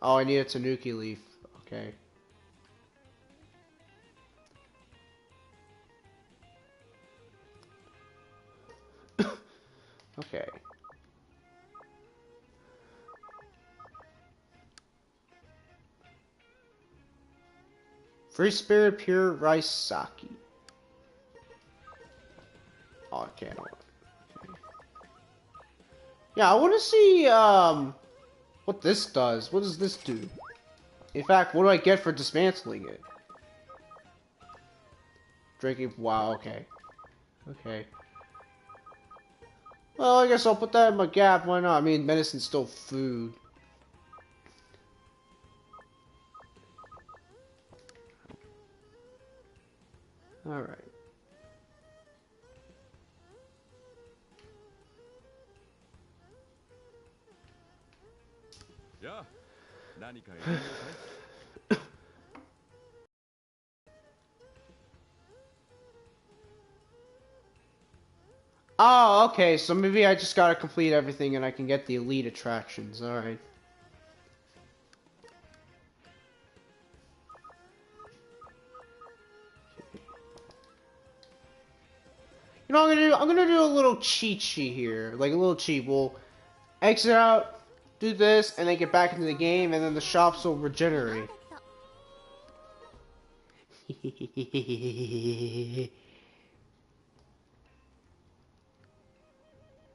Oh, I need a tanuki leaf. Okay. Okay. Free Spirit Pure Rice Sake. Oh, I can't. Okay. Yeah, I want to see what this does. What does this do? In fact, what do I get for dismantling it? Drinking. Wow. Okay. Okay. Well, I guess I'll put that in my gap. Why not? I mean, medicine's still food. Alright. Yeah. Oh, okay, so maybe I just gotta complete everything and I can get the elite attractions. Alright. You know what I'm gonna do a little cheat sheet here. Like a little cheat. We'll exit out, do this, and then get back into the game, and then the shops will regenerate.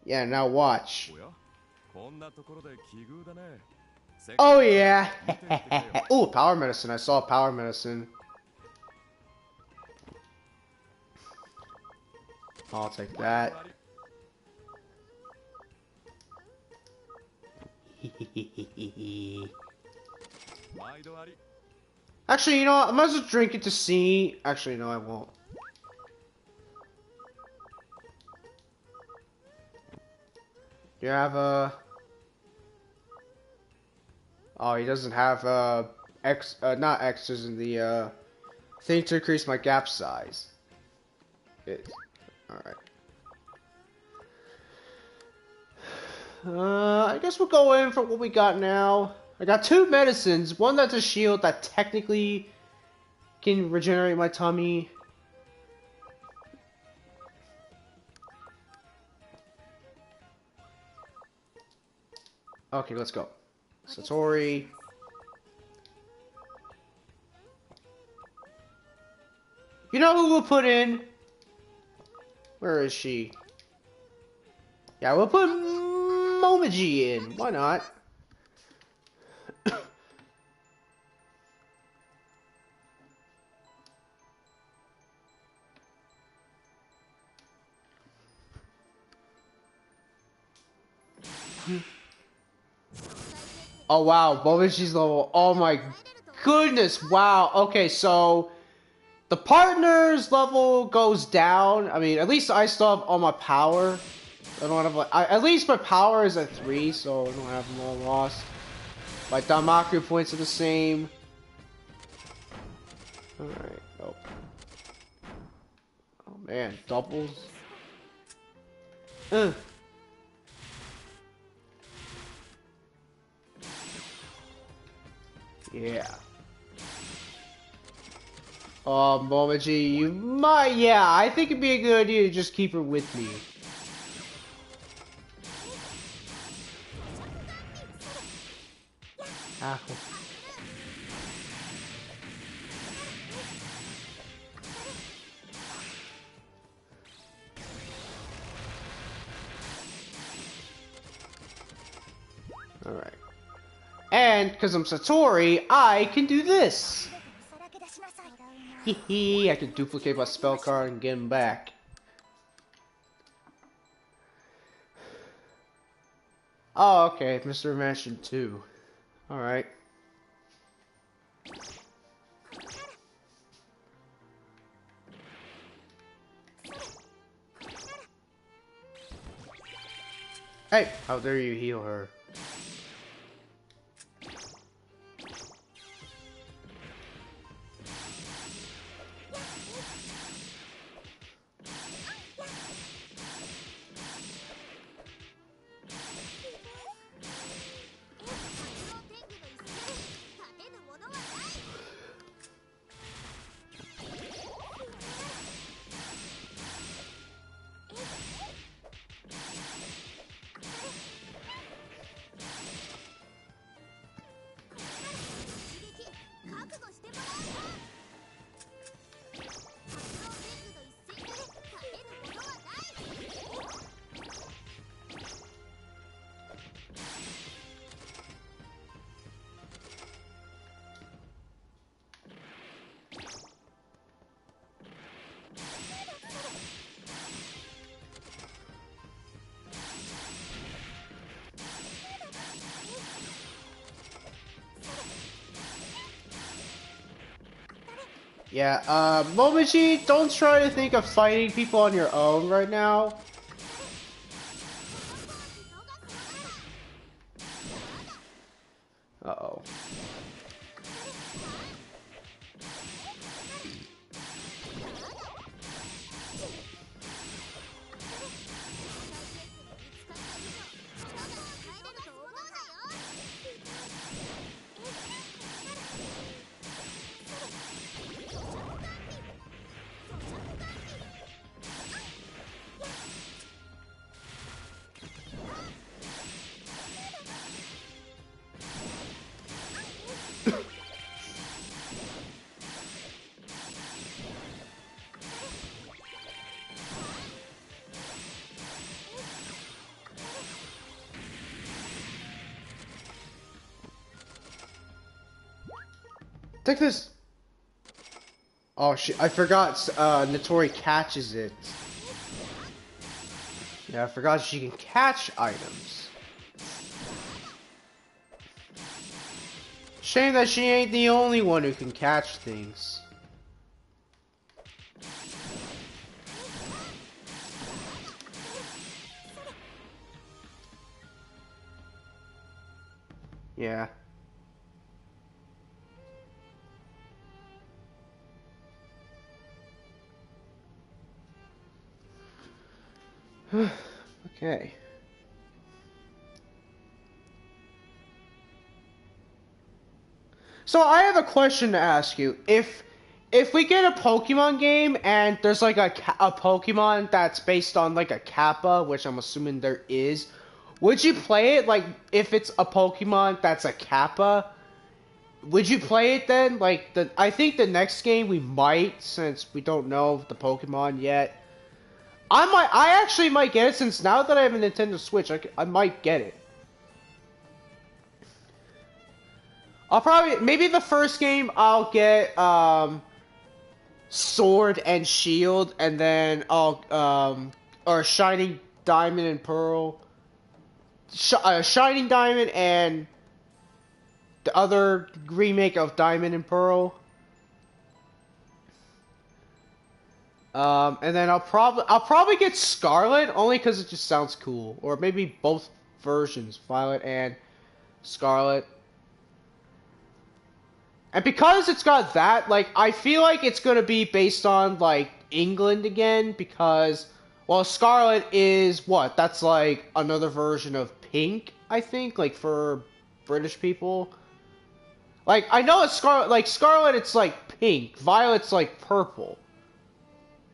Yeah, now watch. おやこんなところで奇遇だね。 Oh yeah. Oh, power medicine. I saw power medicine. I'll take that. Actually, you know what? I might as well drink it to see. Actually, no, I won't. Do you have a... Oh, he doesn't have not X's in the thing to increase my gap size. Alright. I guess we'll go in for what we got now. I got 2 medicines. One that's a shield that technically can regenerate my tummy. Okay, let's go. Satori. You know who we'll put in? Where is she? Yeah, we'll put Momiji in. Why not? Oh wow, Momoji's level. Oh my goodness, wow. Okay, so the partner's level goes down. I mean, at least I still have all my power. I don't have like at least my power is at 3, so I don't have them all lost. My Danmaku points are the same. Alright, nope. Oh man, doubles. Ugh. Yeah. Oh, Momoji, you might, yeah, I think it'd be a good idea to just keep her with me. Ow. Alright. And, because I'm Satori, I can do this! Hehe, I can duplicate my spell card and get him back. Oh, okay, Mr. Mansion 2. Alright. Hey, how dare you heal her? Yeah, Momoji, don't try to think of fighting people on your own right now. Uh-oh. Take this. Oh shit! I forgot. Notori catches it. Yeah, I forgot she can catch items. Shame that she ain't the only one who can catch things. Yeah. Okay. So I have a question to ask you. If we get a Pokemon game and there's like a Pokemon that's based on like a Kappa, which I'm assuming there is, would you play it like if it's a Pokemon that's a Kappa? Would you play it then? Like I think the next game we might, since we don't know the Pokemon yet. I actually might get it since now that I have a Nintendo Switch, I might get it. I'll probably, maybe the first game I'll get, Sword and Shield, and then or Shining Diamond and Pearl. Shining Diamond and the other remake of Diamond and Pearl. And then I'll probably get Scarlet only because it just sounds cool, or maybe both versions, Violet and Scarlet. And because it's got that, like, I feel like it's gonna be based on like England again because, well, Scarlet is what? That's like another version of Pink, I think, like for British people. Like, I know it's Scarlet, like Scarlet, it's like pink. Violet's like purple.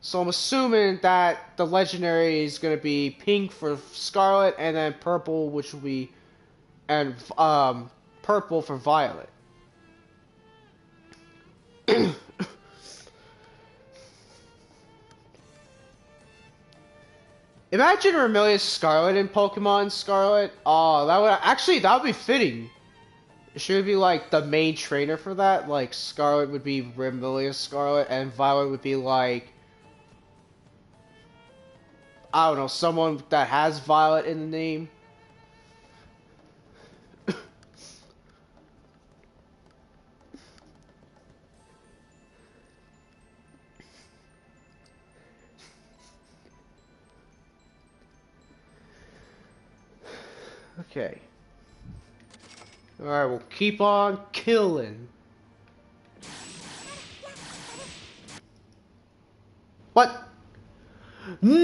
So I'm assuming that the legendary is gonna be pink for Scarlet, and then purple, which will be, and purple for Violet. Imagine Remilius Scarlet in Pokemon Scarlet. Oh, that would be fitting. She would be like the main trainer for that. Like Scarlet would be Remilius Scarlet, and Violet would be like, I don't know, someone that has Violet in the name. Okay. Alright, we'll keep on killing. What? No!